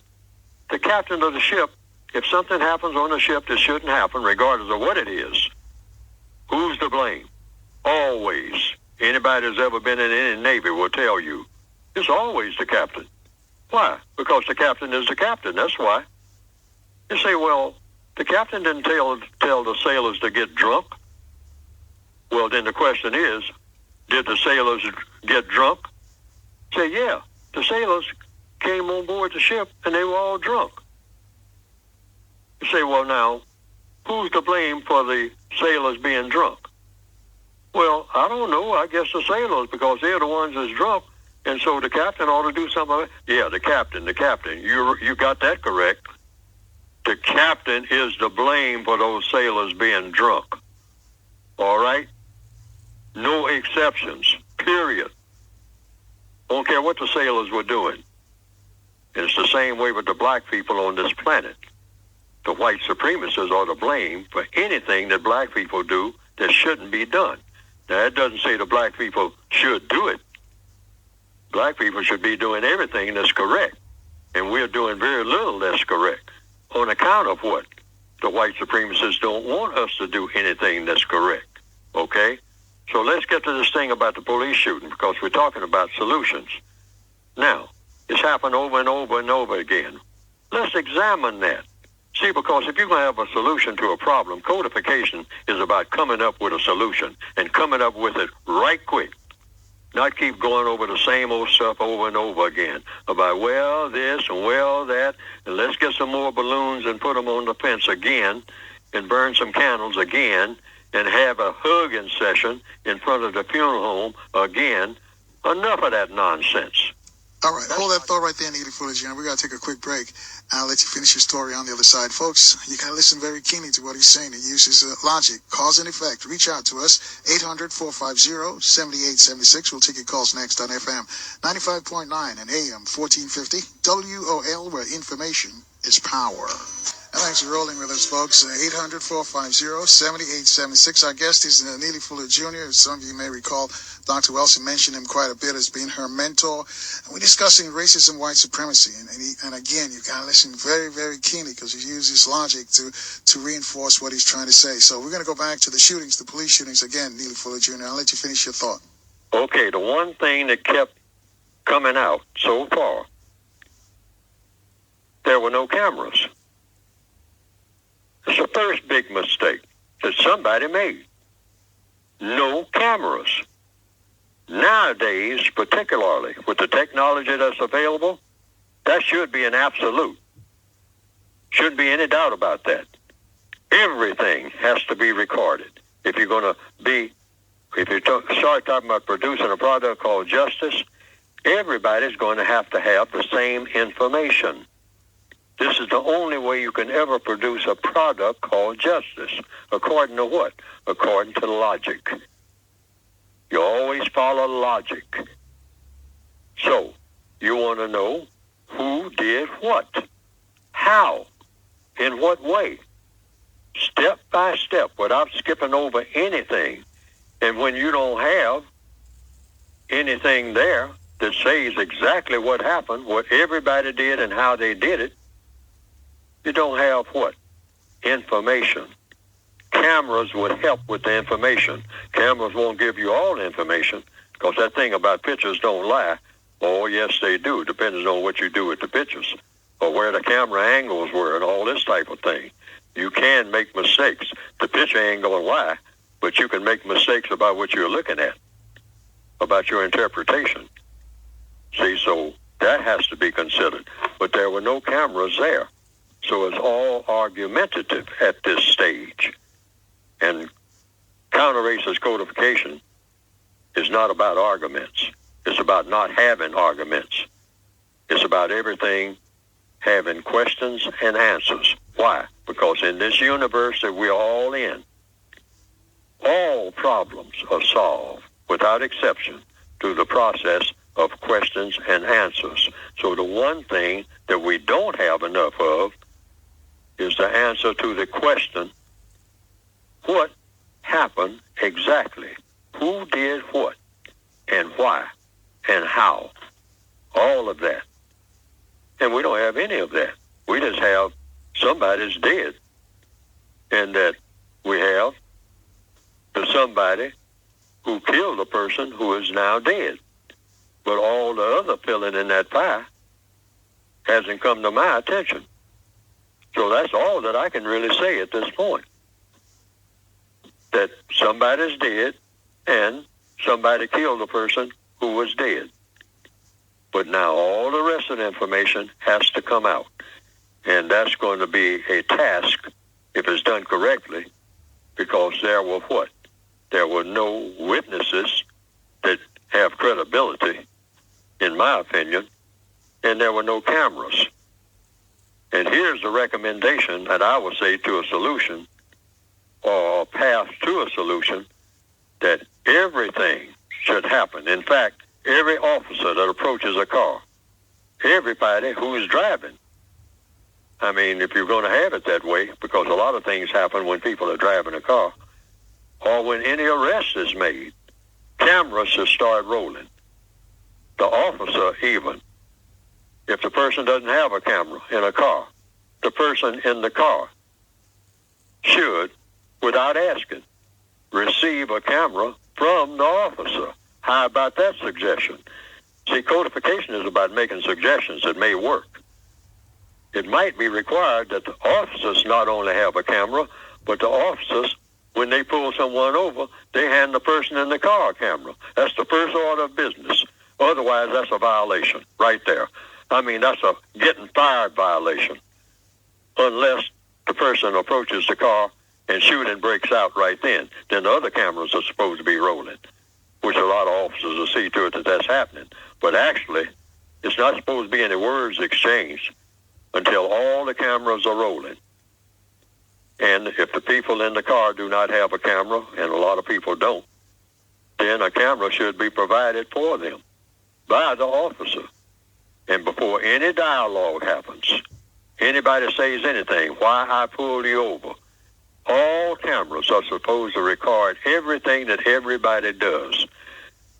Speaker 1: The captain of the ship, if something happens on the ship that shouldn't happen, regardless of what it is, who's to blame? Always. Anybody who's ever been in any Navy will tell you, it's always the captain. Why? Because the captain is the captain. That's why. You say, well, the captain didn't tell the sailors to get drunk. Well, then the question is, did the sailors get drunk? Say, yeah, the sailors came on board the ship and they were all drunk. You say, well, now, who's to blame for the sailors being drunk? Well, I don't know. I guess the sailors, because they're the ones that's drunk, and so the captain ought to do something. Yeah, the captain. You got that correct. The captain is to blame for those sailors being drunk. All right? No exceptions, period. Don't care what the sailors were doing. And it's the same way with the black people on this planet. The white supremacists are to blame for anything that black people do that shouldn't be done. Now, that doesn't say the black people should do it. Black people should be doing everything that's correct. And we're doing very little that's correct. On account of what? The white supremacists don't want us to do anything that's correct. Okay? So let's get to this thing about the police shooting, because we're talking about solutions. Now, it's happened over and over and over again. Let's examine that. See, because if you're going to have a solution to a problem, codification is about coming up with a solution and coming up with it right quick. Not keep going over the same old stuff over and over again about, well, this and well, that, and let's get some more balloons and put them on the fence again and burn some candles again and have a hugging session in front of the funeral home again. Enough of that nonsense.
Speaker 2: All right, hold that thought right there, Neely Fuller. We got to take a quick break. I'll let you finish your story on the other side. Folks, you got to listen very keenly to what he's saying. He uses logic, cause and effect. Reach out to us, 800-450-7876. We'll take your calls next on FM 95.9 and AM 1450, WOL, where information is power. And thanks for rolling with us, folks. 800-450-7876. Our guest is Neely Fuller Jr. Some of you may recall Dr. Wilson mentioned him quite a bit as being her mentor. And we're discussing racism, white supremacy. And again, you got to listen very, very keenly, because he uses logic to reinforce what he's trying to say. So we're going to go back to the shootings, the police shootings again, Neely Fuller Jr. I'll let you finish your thought.
Speaker 1: Okay, the one thing that kept coming out so far, there were no cameras. It's the first big mistake that somebody made. No cameras. Nowadays, particularly with the technology that's available, that should be an absolute. Shouldn't be any doubt about that. Everything has to be recorded. If you start talking about producing a product called justice, everybody's going to have the same information. This is the only way you can ever produce a product called justice. According to what? According to logic. You always follow logic. So, you want to know who did what, How? In what way? Step by step, without skipping over anything. And when you don't have anything there that says exactly what happened, what everybody did and how they did it, you don't have what? Information. Cameras would help with the information. Cameras won't give you all the information, because that thing about pictures don't lie. Oh, yes, they do, depending on what you do with the pictures, or where the camera angles were and all this type of thing. You can make mistakes. The picture ain't going to lie, but you can make mistakes about what you're looking at, about your interpretation. See, so that has to be considered. But there were no cameras there. So it's all argumentative at this stage. And counter-racist codification is not about arguments. It's about not having arguments. It's about everything having questions and answers. Why? Because in this universe that we're all in, all problems are solved without exception through the process of questions and answers. So the one thing that we don't have enough of is the answer to the question, what happened exactly? Who did what? And why? And how? All of that. And we don't have any of that. We just have somebody's dead. And that we have the somebody who killed a person who is now dead. But all the other filling in that pie hasn't come to my attention. So that's all that I can really say at this point. That somebody's dead and somebody killed a person who was dead. But now all the rest of the information has to come out. And that's going to be a task if it's done correctly, because there were what? There were no witnesses that have credibility, in my opinion, and there were no cameras. And here's the recommendation that I would say to a solution, or a path to a solution, that everything should happen. In fact, every officer that approaches a car, everybody who is driving, I mean, if you're going to have it that way, because a lot of things happen when people are driving a car, or when any arrest is made, cameras should start rolling. The officer even, if the person doesn't have a camera in a car, the person in the car should, without asking, receive a camera from the officer. How about that suggestion? See, codification is about making suggestions that may work. It might be required that the officers not only have a camera, but the officers, when they pull someone over, they hand the person in the car a camera. That's the first order of business. Otherwise, that's a violation right there. I mean, that's a getting fired violation. Unless the person approaches the car and shooting breaks out right then the other cameras are supposed to be rolling, which a lot of officers will see to it that that's happening. But actually, it's not supposed to be any words exchanged until all the cameras are rolling. And if the people in the car do not have a camera, and a lot of people don't, then a camera should be provided for them by the officer. And before any dialogue happens, anybody says anything, why I pulled you over, all cameras are supposed to record everything that everybody does.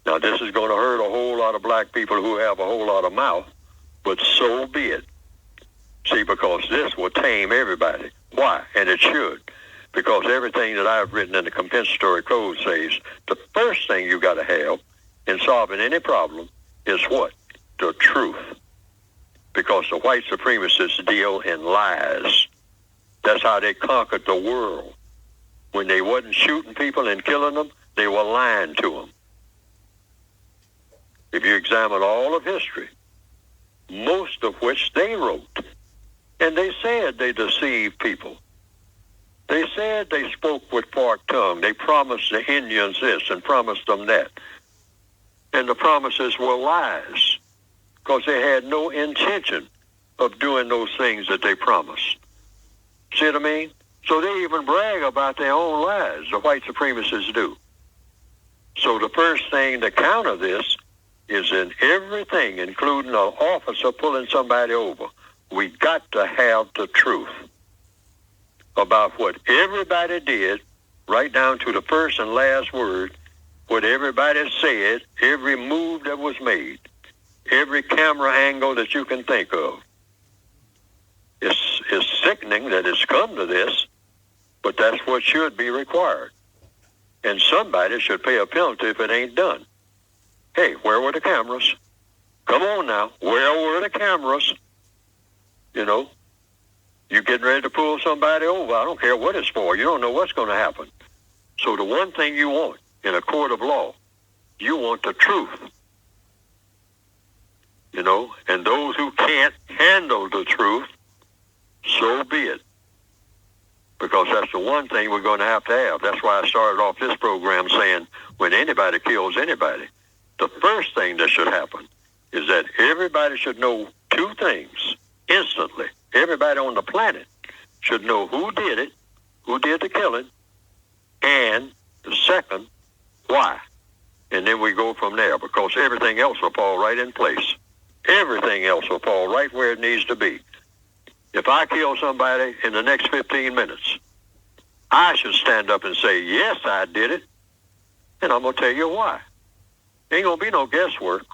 Speaker 1: Now, this is going to hurt a whole lot of black people who have a whole lot of mouth, but so be it. See, because this will tame everybody. Why? And it should. Because everything that I've written in the compensatory code says the first thing you got to have in solving any problem is what? The truth. Because the white supremacists deal in lies. That's how they conquered the world. When they wasn't shooting people and killing them, they were lying to them. If you examine all of history, most of which they wrote, and they said they deceived people. They said they spoke with forked tongue. They promised the Indians this and promised them that. And the promises were lies, because they had no intention of doing those things that they promised. See what I mean? So they even brag about their own lies, the white supremacists do. So the first thing to counter this is in everything, including an officer pulling somebody over. we got to have the truth about what everybody did, right down to the first and last word, what everybody said, every move that was made, every camera angle that you can think of. It's sickening that it's come to this, but that's what should be required. And somebody should pay a penalty if it ain't done. Hey, where were the cameras? Come on now, where were the cameras? You know, you getting ready to pull somebody over. I don't care what it's for. You don't know what's going to happen. So the one thing you want in a court of law, you want the truth. You know, and those who can't handle the truth, so be it. Because that's the one thing we're going to have. That's why I started off this program saying when anybody kills anybody, the first thing that should happen is that everybody should know two things instantly. Everybody on the planet should know who did it, who did the killing, and the second, why. And then we go from there, because everything else will fall right in place. Everything else will fall right where it needs to be. If I kill somebody in the next 15 minutes, I should stand up and say, yes, I did it, and I'm going to tell you why. Ain't going to be no guesswork.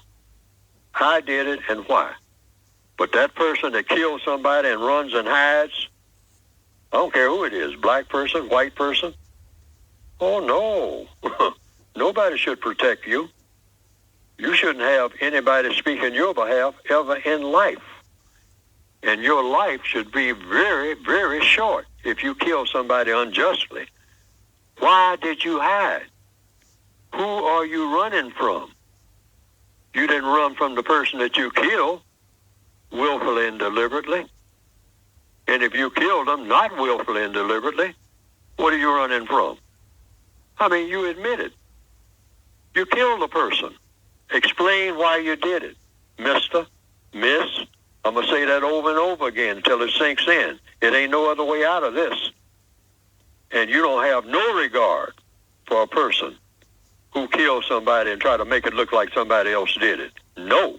Speaker 1: I did it and why. But that person that kills somebody and runs and hides, I don't care who it is, black person, white person. Oh, no. Nobody should protect you. You shouldn't have anybody speak in your behalf ever in life. And your life should be very, very short if you kill somebody unjustly. Why did you hide? Who are you running from? You didn't run from the person that you killed willfully and deliberately. And if you killed them not willfully and deliberately, what are you running from? I mean, you admit it. You killed the person. Explain why you did it. Mister, Miss, I'm going to say that over and over again until it sinks in. It ain't no other way out of this. And you don't have no regard for a person who kills somebody and try to make it look like somebody else did it. No.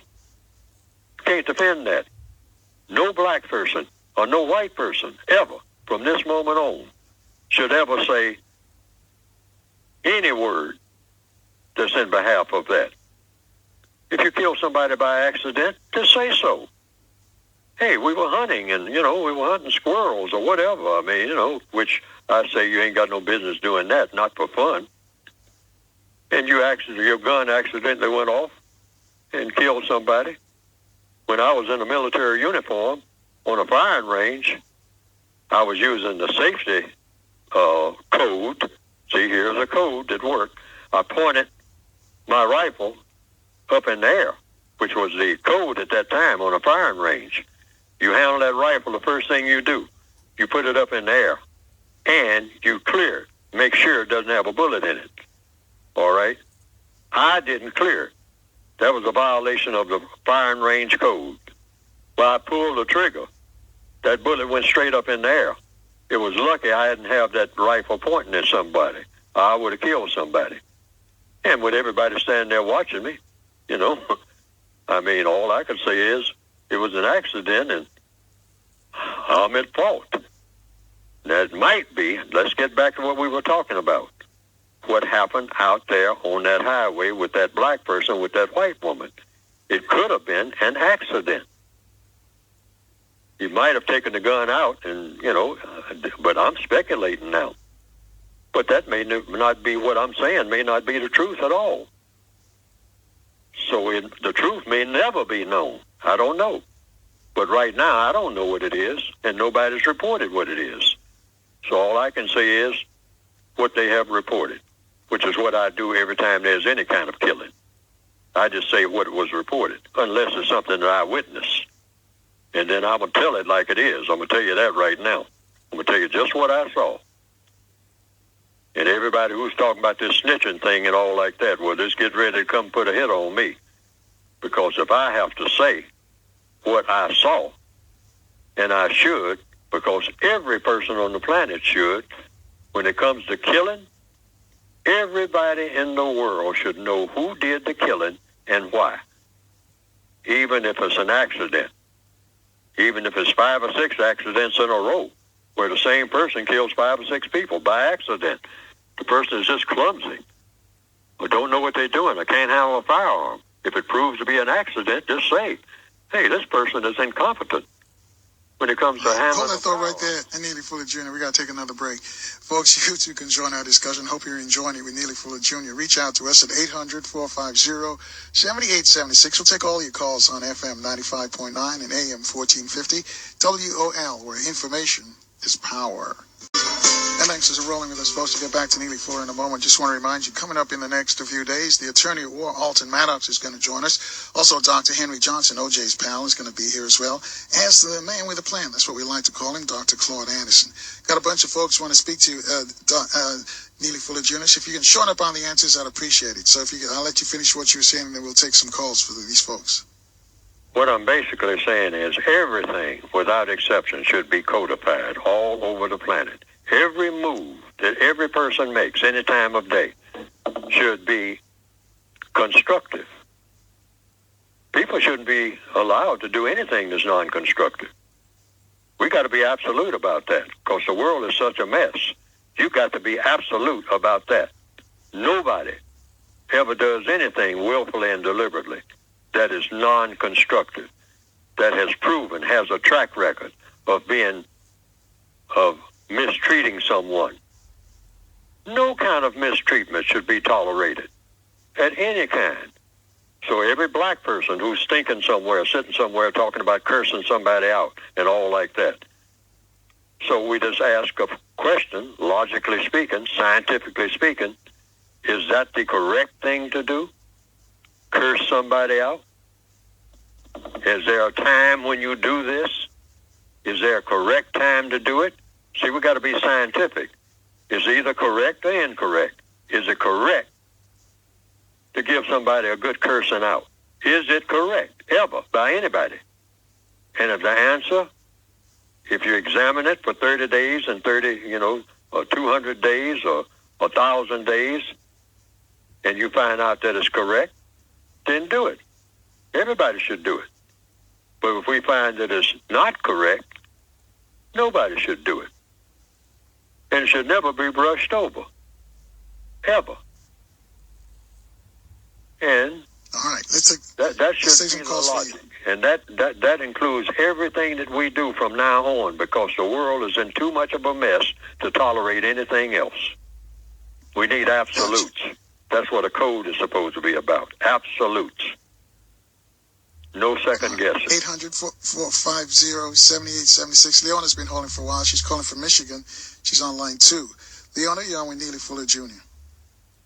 Speaker 1: Can't defend that. No black person or no white person ever from this moment on should ever say any word that's in behalf of that. If you kill somebody by accident, just say so. Hey, we were hunting and, we were hunting squirrels or whatever. I mean, which I say you ain't got no business doing that, not for fun. And your gun accidentally went off and killed somebody. When I was in a military uniform on a firing range, I was using the safety code. See, here's a code that worked. I pointed my rifle up in the air, which was the code at that time on a firing range. You handle that rifle, the first thing you do, you put it up in the air, and you clear it. Make sure it doesn't have a bullet in it. All right? I didn't clear it. That was a violation of the firing range code. Well, I pulled the trigger. That bullet went straight up in the air. It was lucky I didn't have that rifle pointing at somebody. I would have killed somebody. And with everybody standing there watching me, I mean, all I could say is it was an accident and I'm at fault. That might be, let's get back to what we were talking about. What happened out there on that highway with that black person, with that white woman. It could have been an accident. He might have taken the gun out and, but I'm speculating now. But that may not be what I'm saying, may not be the truth at all. So the truth may never be known. I don't know. But right now, I don't know what it is, and nobody's reported what it is. So all I can say is what they have reported, which is what I do every time there's any kind of killing. I just say what was reported, unless it's something that I witnessed. And then I'm going to tell it like it is. I'm going to tell you that right now. I'm going to tell you just what I saw. And everybody who's talking about this snitching thing and all like that, well, just get ready to come put a hit on me. Because if I have to say what I saw, and I should, because every person on the planet should, when it comes to killing, everybody in the world should know who did the killing and why. Even if it's an accident. even if it's 5 or 6 accidents in a row, where the same person kills 5 or 6 people by accident. The person is just clumsy, or don't know what they're doing, or can't handle a firearm. If it proves to be an accident, just say, hey, this person is incompetent when it comes to handling.
Speaker 2: Hold that thought right there, and Neely Fuller Jr. We got to take another break. Folks, you too can join our discussion. Hope you're enjoying it with Neely Fuller Jr. Reach out to us at 800-450-7876. We'll take all your calls on FM 95.9 and AM 1450. WOL, where information is power. And thanks for rolling with us, folks. To get back to Neely Fuller in a moment, just want to remind you, coming up in the next few days, the attorney at war, Alton Maddox, is going to join us. Also, Dr. Henry Johnson, OJ's pal, is going to be here as well, as the man with a plan. That's what we like to call him, Dr. Claude Anderson. Got a bunch of folks who want to speak to Neely Fuller Jr. So if you can shorten up on the answers, I'd appreciate it. So if you can, I'll let you finish what you were saying, and then we'll take some calls for these folks.
Speaker 1: What I'm basically saying is everything, without exception, should be codified all over the planet. Every move that every person makes any time of day should be constructive. People shouldn't be allowed to do anything that's non-constructive. We got to be absolute about that, because the world is such a mess. You've got to be absolute about that. Nobody ever does anything willfully and deliberately that is non-constructive, that has proven, has a track record of mistreating someone. No kind of mistreatment should be tolerated at any kind. So every black person who's stinking somewhere, sitting somewhere talking about cursing somebody out and all like that. So we just ask a question, logically speaking, scientifically speaking, is that the correct thing to do? Curse somebody out? Is there a time when you do this? Is there a correct time to do it? See, we got to be scientific. Is either correct or incorrect? Is it correct to give somebody a good cursing out? Is it correct ever by anybody? And if the answer, if you examine it for 30 days and 200 days or 1,000 days, and you find out that it's correct, then do it. Everybody should do it. But if we find that it's not correct, nobody should do it. And it should never be brushed over. Ever. And
Speaker 2: all right, that
Speaker 1: should be the logic. And that includes everything that we do from now on, because the world is in too much of a mess to tolerate anything else. We need absolutes. Gotcha. That's what a code is supposed to be about. Absolutes. No second guessing.
Speaker 2: 800-450-7876. Leona's been holding for a while. She's calling from Michigan. She's on line 2. Leona, you're on with Neely Fuller Jr.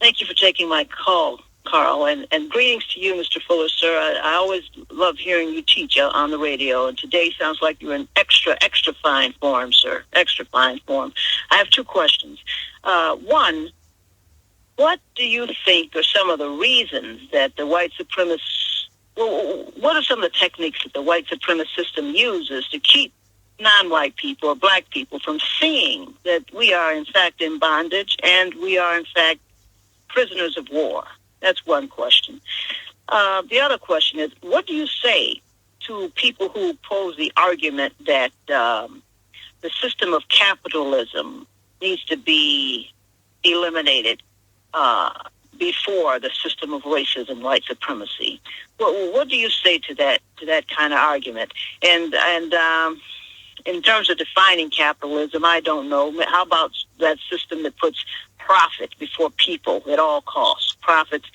Speaker 6: Thank you for taking my call, Carl, and greetings to you, Mr. Fuller, sir. I always love hearing you teach on the radio, and today sounds like you're in extra fine form, sir. Extra fine form. I have 2 questions. One, what do you think are some of the reasons that the white supremacists, what are some of the techniques that the white supremacist system uses to keep non-white people or black people from seeing that we are, in fact, in bondage and we are, in fact, prisoners of war? That's one question. The other question is, what do you say to people who pose the argument that the system of capitalism needs to be eliminated before the system of racism, white supremacy? What do you say to that kind of argument? And in terms of defining capitalism, I don't know. How about that system that puts profit before people at all costs? Profits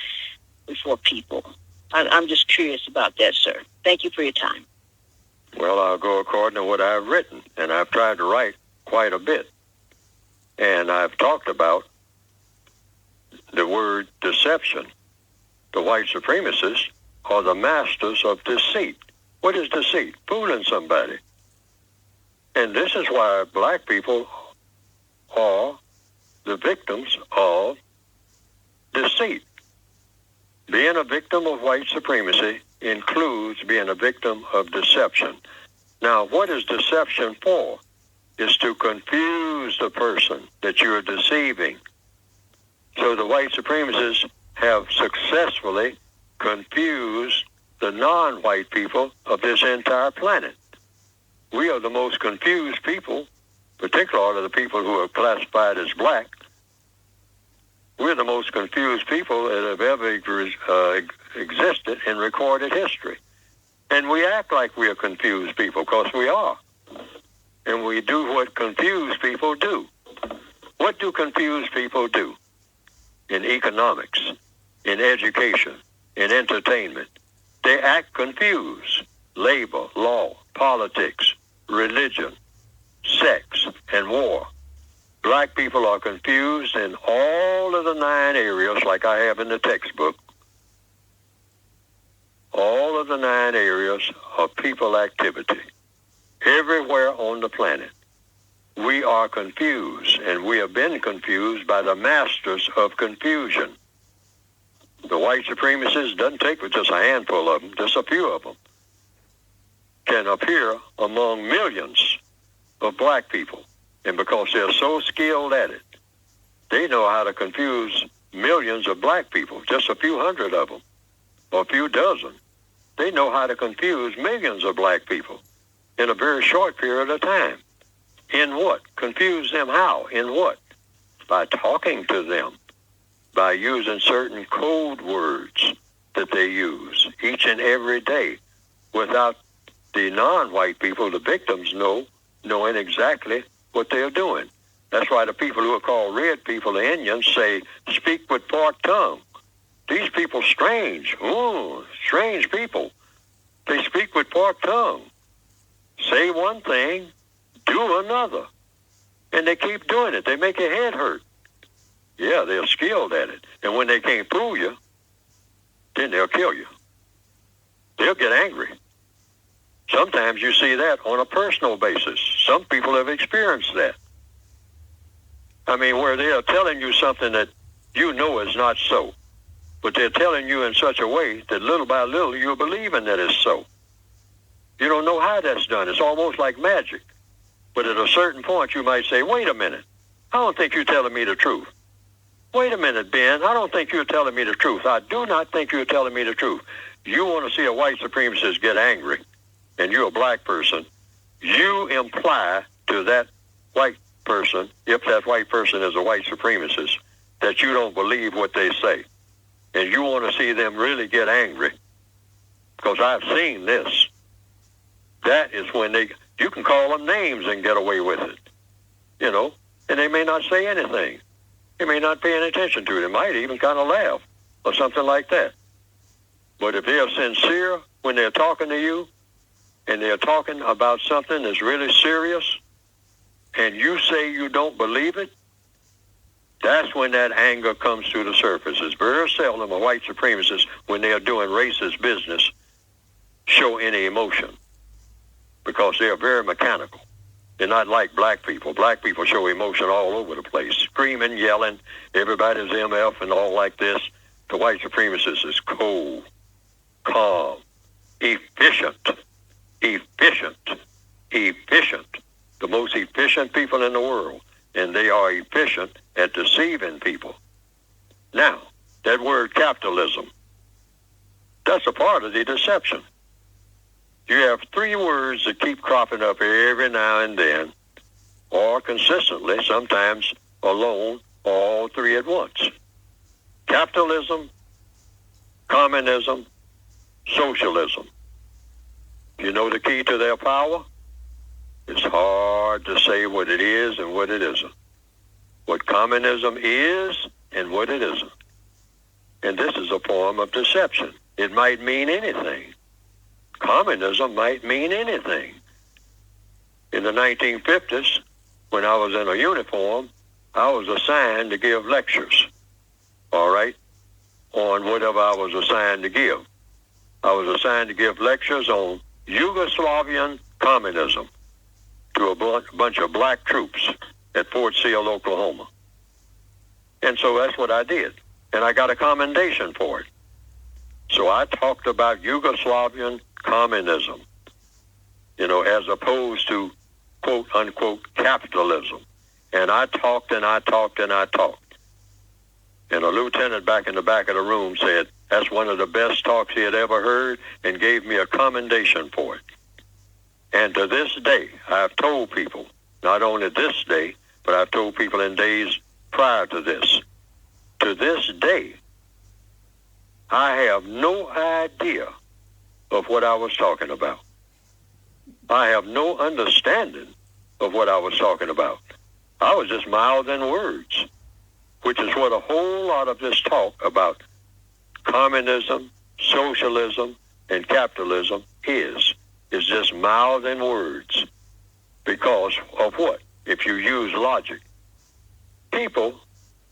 Speaker 6: before people. I'm just curious about that, sir. Thank you for your time.
Speaker 1: Well, I'll go according to what I've written, and I've tried to write quite a bit. And I've talked about the word deception. The white supremacists are the masters of deceit. What is deceit? Fooling somebody. And this is why black people are the victims of deceit. Being a victim of white supremacy includes being a victim of deception. Now, what is deception for? Is to confuse the person that you're deceiving. So the white supremacists have successfully confused the non-white people of this entire planet. We are the most confused people, particularly the people who are classified as black. We're the most confused people that have ever existed in recorded history. And we act like we are confused people, because we are. And we do what confused people do. What do confused people do? In economics, in education, in entertainment, they act confused. Labor, law, politics, religion, sex, and war. Black people are confused in all of the 9 areas, like I have in the textbook. All of the 9 areas of people activity. Everywhere on the planet. We are confused, and we have been confused by the masters of confusion. The white supremacists doesn't take with just a handful of them, just a few of them, can appear among millions of black people. And because they're so skilled at it, they know how to confuse millions of black people, just a few hundred of them, or a few dozen. They know how to confuse millions of black people in a very short period of time. In what? Confuse them how? In what? By talking to them, by using certain code words that they use each and every day without the non-white people, the victims, knowing exactly what they're doing. That's why the people who are called red people, the Indians, say, speak with forked tongue. These people strange. Ooh, strange people. They speak with forked tongue. Say one thing, do another. And they keep doing it. They make your head hurt. Yeah, they're skilled at it. And when they can't fool you, then they'll kill you. They'll get angry. Sometimes you see that on a personal basis. Some people have experienced that. I mean, where they are telling you something that you know is not so, but they're telling you in such a way that little by little you're believing that it's so. You don't know how that's done. It's almost like magic. But at a certain point, you might say, wait a minute. I don't think you're telling me the truth. Wait a minute, Ben. I don't think you're telling me the truth. I do not think you're telling me the truth. You want to see a white supremacist get angry, and you're a black person, you imply to that white person, if that white person is a white supremacist, that you don't believe what they say. And you want to see them really get angry. Because I've seen this. That is when you can call them names and get away with it. You know, and they may not say anything. They may not pay any attention to it. They might even kind of laugh or something like that. But if they are sincere when they're talking to you, and they're talking about something that's really serious, and you say you don't believe it, that's when that anger comes to the surface. It's very seldom a white supremacist, when they are doing racist business, show any emotion, because they are very mechanical. They're not like black people. Black people show emotion all over the place, screaming, yelling, everybody's MF and all like this. The white supremacist is cold, calm, efficient. The most efficient people in the world. And they are efficient at deceiving people. Now, that word capitalism, that's a part of the deception. You have 3 words that keep cropping up every now and then, or consistently, sometimes alone, or all 3 at once. Capitalism, communism, socialism. You know the key to their power? It's hard to say what it is and what it isn't. What communism is and what it isn't. And this is a form of deception. It might mean anything. Communism might mean anything. In the 1950s, when I was in a uniform, I was assigned to give lectures, all right, on whatever I was assigned to give. I was assigned to give lectures on Yugoslavian communism to a bunch of black troops at Fort Sill, Oklahoma. And so that's what I did. And I got a commendation for it. So I talked about Yugoslavian communism, as opposed to quote unquote capitalism. And I talked and I talked and I talked. And a lieutenant back in the back of the room said, that's one of the best talks he had ever heard, and gave me a commendation for it. And to this day, I've told people, not only this day, but I've told people in days prior to this day, I have no idea of what I was talking about. I have no understanding of what I was talking about. I was just mouthing words, which is what a whole lot of this talk about communism, socialism, and capitalism is just mouthing words. Because of what? If you use logic, people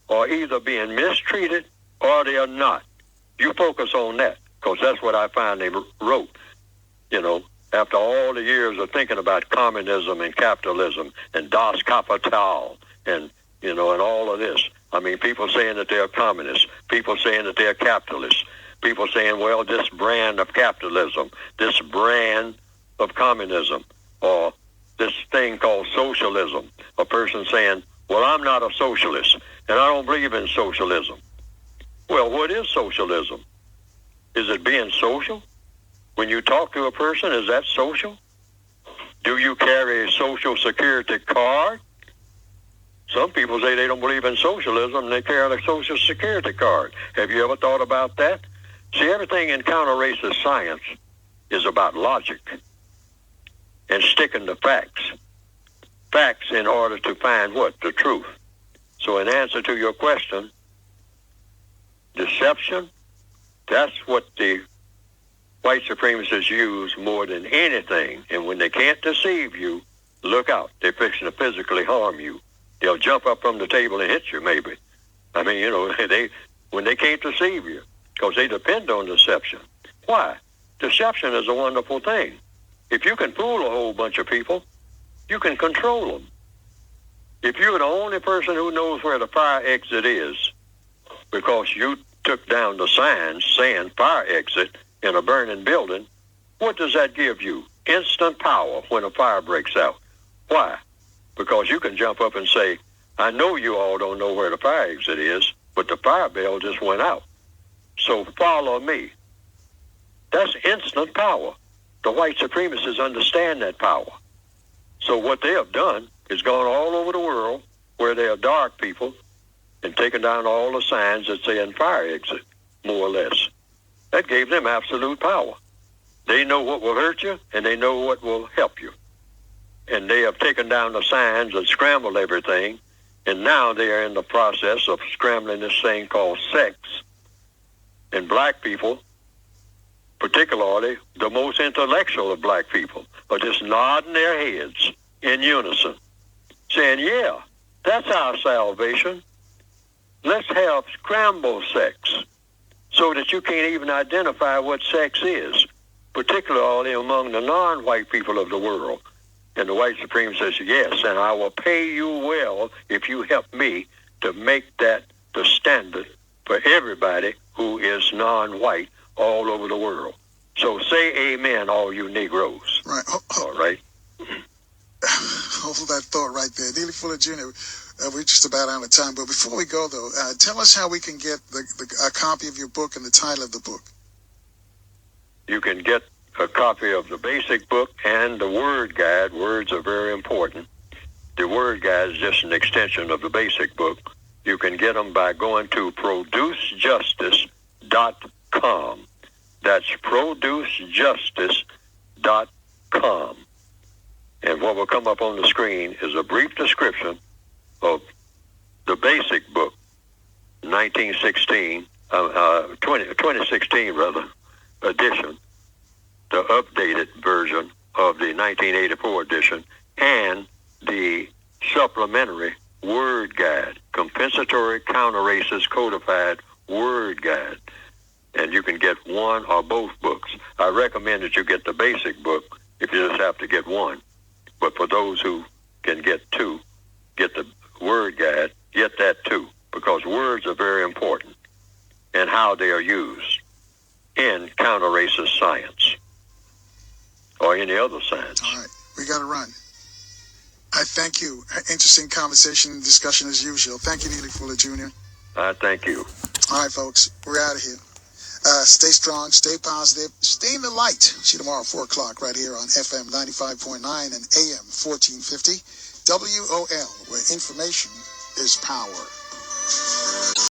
Speaker 1: are either being mistreated or they are not. You focus on that, because that's what I finally wrote, after all the years of thinking about communism and capitalism and Das Kapital and all of this. I mean, people saying that they're communists, people saying that they're capitalists, people saying, well, this brand of capitalism, this brand of communism, or this thing called socialism. A person saying, well, I'm not a socialist, and I don't believe in socialism. Well, what is socialism? Is it being social? When you talk to a person, is that social? Do you carry a social security card? Some people say they don't believe in socialism and they carry a social security card. Have you ever thought about that? See, everything in counter-racist science is about logic and sticking to facts. Facts in order to find what? The truth. So in answer to your question, deception, that's what the white supremacists use more than anything. And when they can't deceive you, look out. They're fixing to physically harm you. They'll jump up from the table and hit you, maybe. I mean, when they can't deceive you, because they depend on deception. Why? Deception is a wonderful thing. If you can fool a whole bunch of people, you can control them. If you're the only person who knows where the fire exit is, because you took down the signs saying fire exit in a burning building, what does that give you? Instant power when a fire breaks out. Why? Because you can jump up and say, I know you all don't know where the fire exit is, but the fire bell just went out. So follow me. That's instant power. The white supremacists understand that power. So what they have done is gone all over the world where there are dark people and taken down all the signs that say in fire exit, more or less. That gave them absolute power. They know what will hurt you and they know what will help you. And they have taken down the signs and scrambled everything. And now they are in the process of scrambling this thing called sex. And black people, particularly the most intellectual of black people, are just nodding their heads in unison, saying, yeah, that's our salvation. Let's have scramble sex so that you can't even identify what sex is, particularly among the non-white people of the world. And the white supremacist says, yes, and I will pay you well if you help me to make that the standard for everybody who is non-white all over the world. So say amen, all you Negroes.
Speaker 2: Right.
Speaker 1: All right.
Speaker 2: Hold that thought right there. Neely Fuller Jr., we're just about out of time. But before we go, though, tell us how we can get a copy of your book and the title of the book.
Speaker 1: You can get a copy of the basic book and the word guide. Words are very important. The word guide is just an extension of the basic book. You can get them by going to producejustice.com. That's producejustice.com. And what will come up on the screen is a brief description of the basic book, 2016 edition, the updated version of the 1984 edition, and the supplementary word guide, compensatory counter-racist codified word guide. And you can get one or both books. I recommend that you get the basic book if you just have to get one. But for those who can get two, get the word guide, get that too, because words are very important and how they are used in counter-racist science or any other science.
Speaker 2: All right, we got to run. I thank you. Interesting conversation and discussion as usual. Thank you, Neely Fuller Jr.
Speaker 1: I thank you.
Speaker 2: All right, folks, we're out of here. Stay strong, stay positive, stay in the light. See you tomorrow, 4 o'clock, right here on FM 95.9 and AM 1450. WOL, where information is power.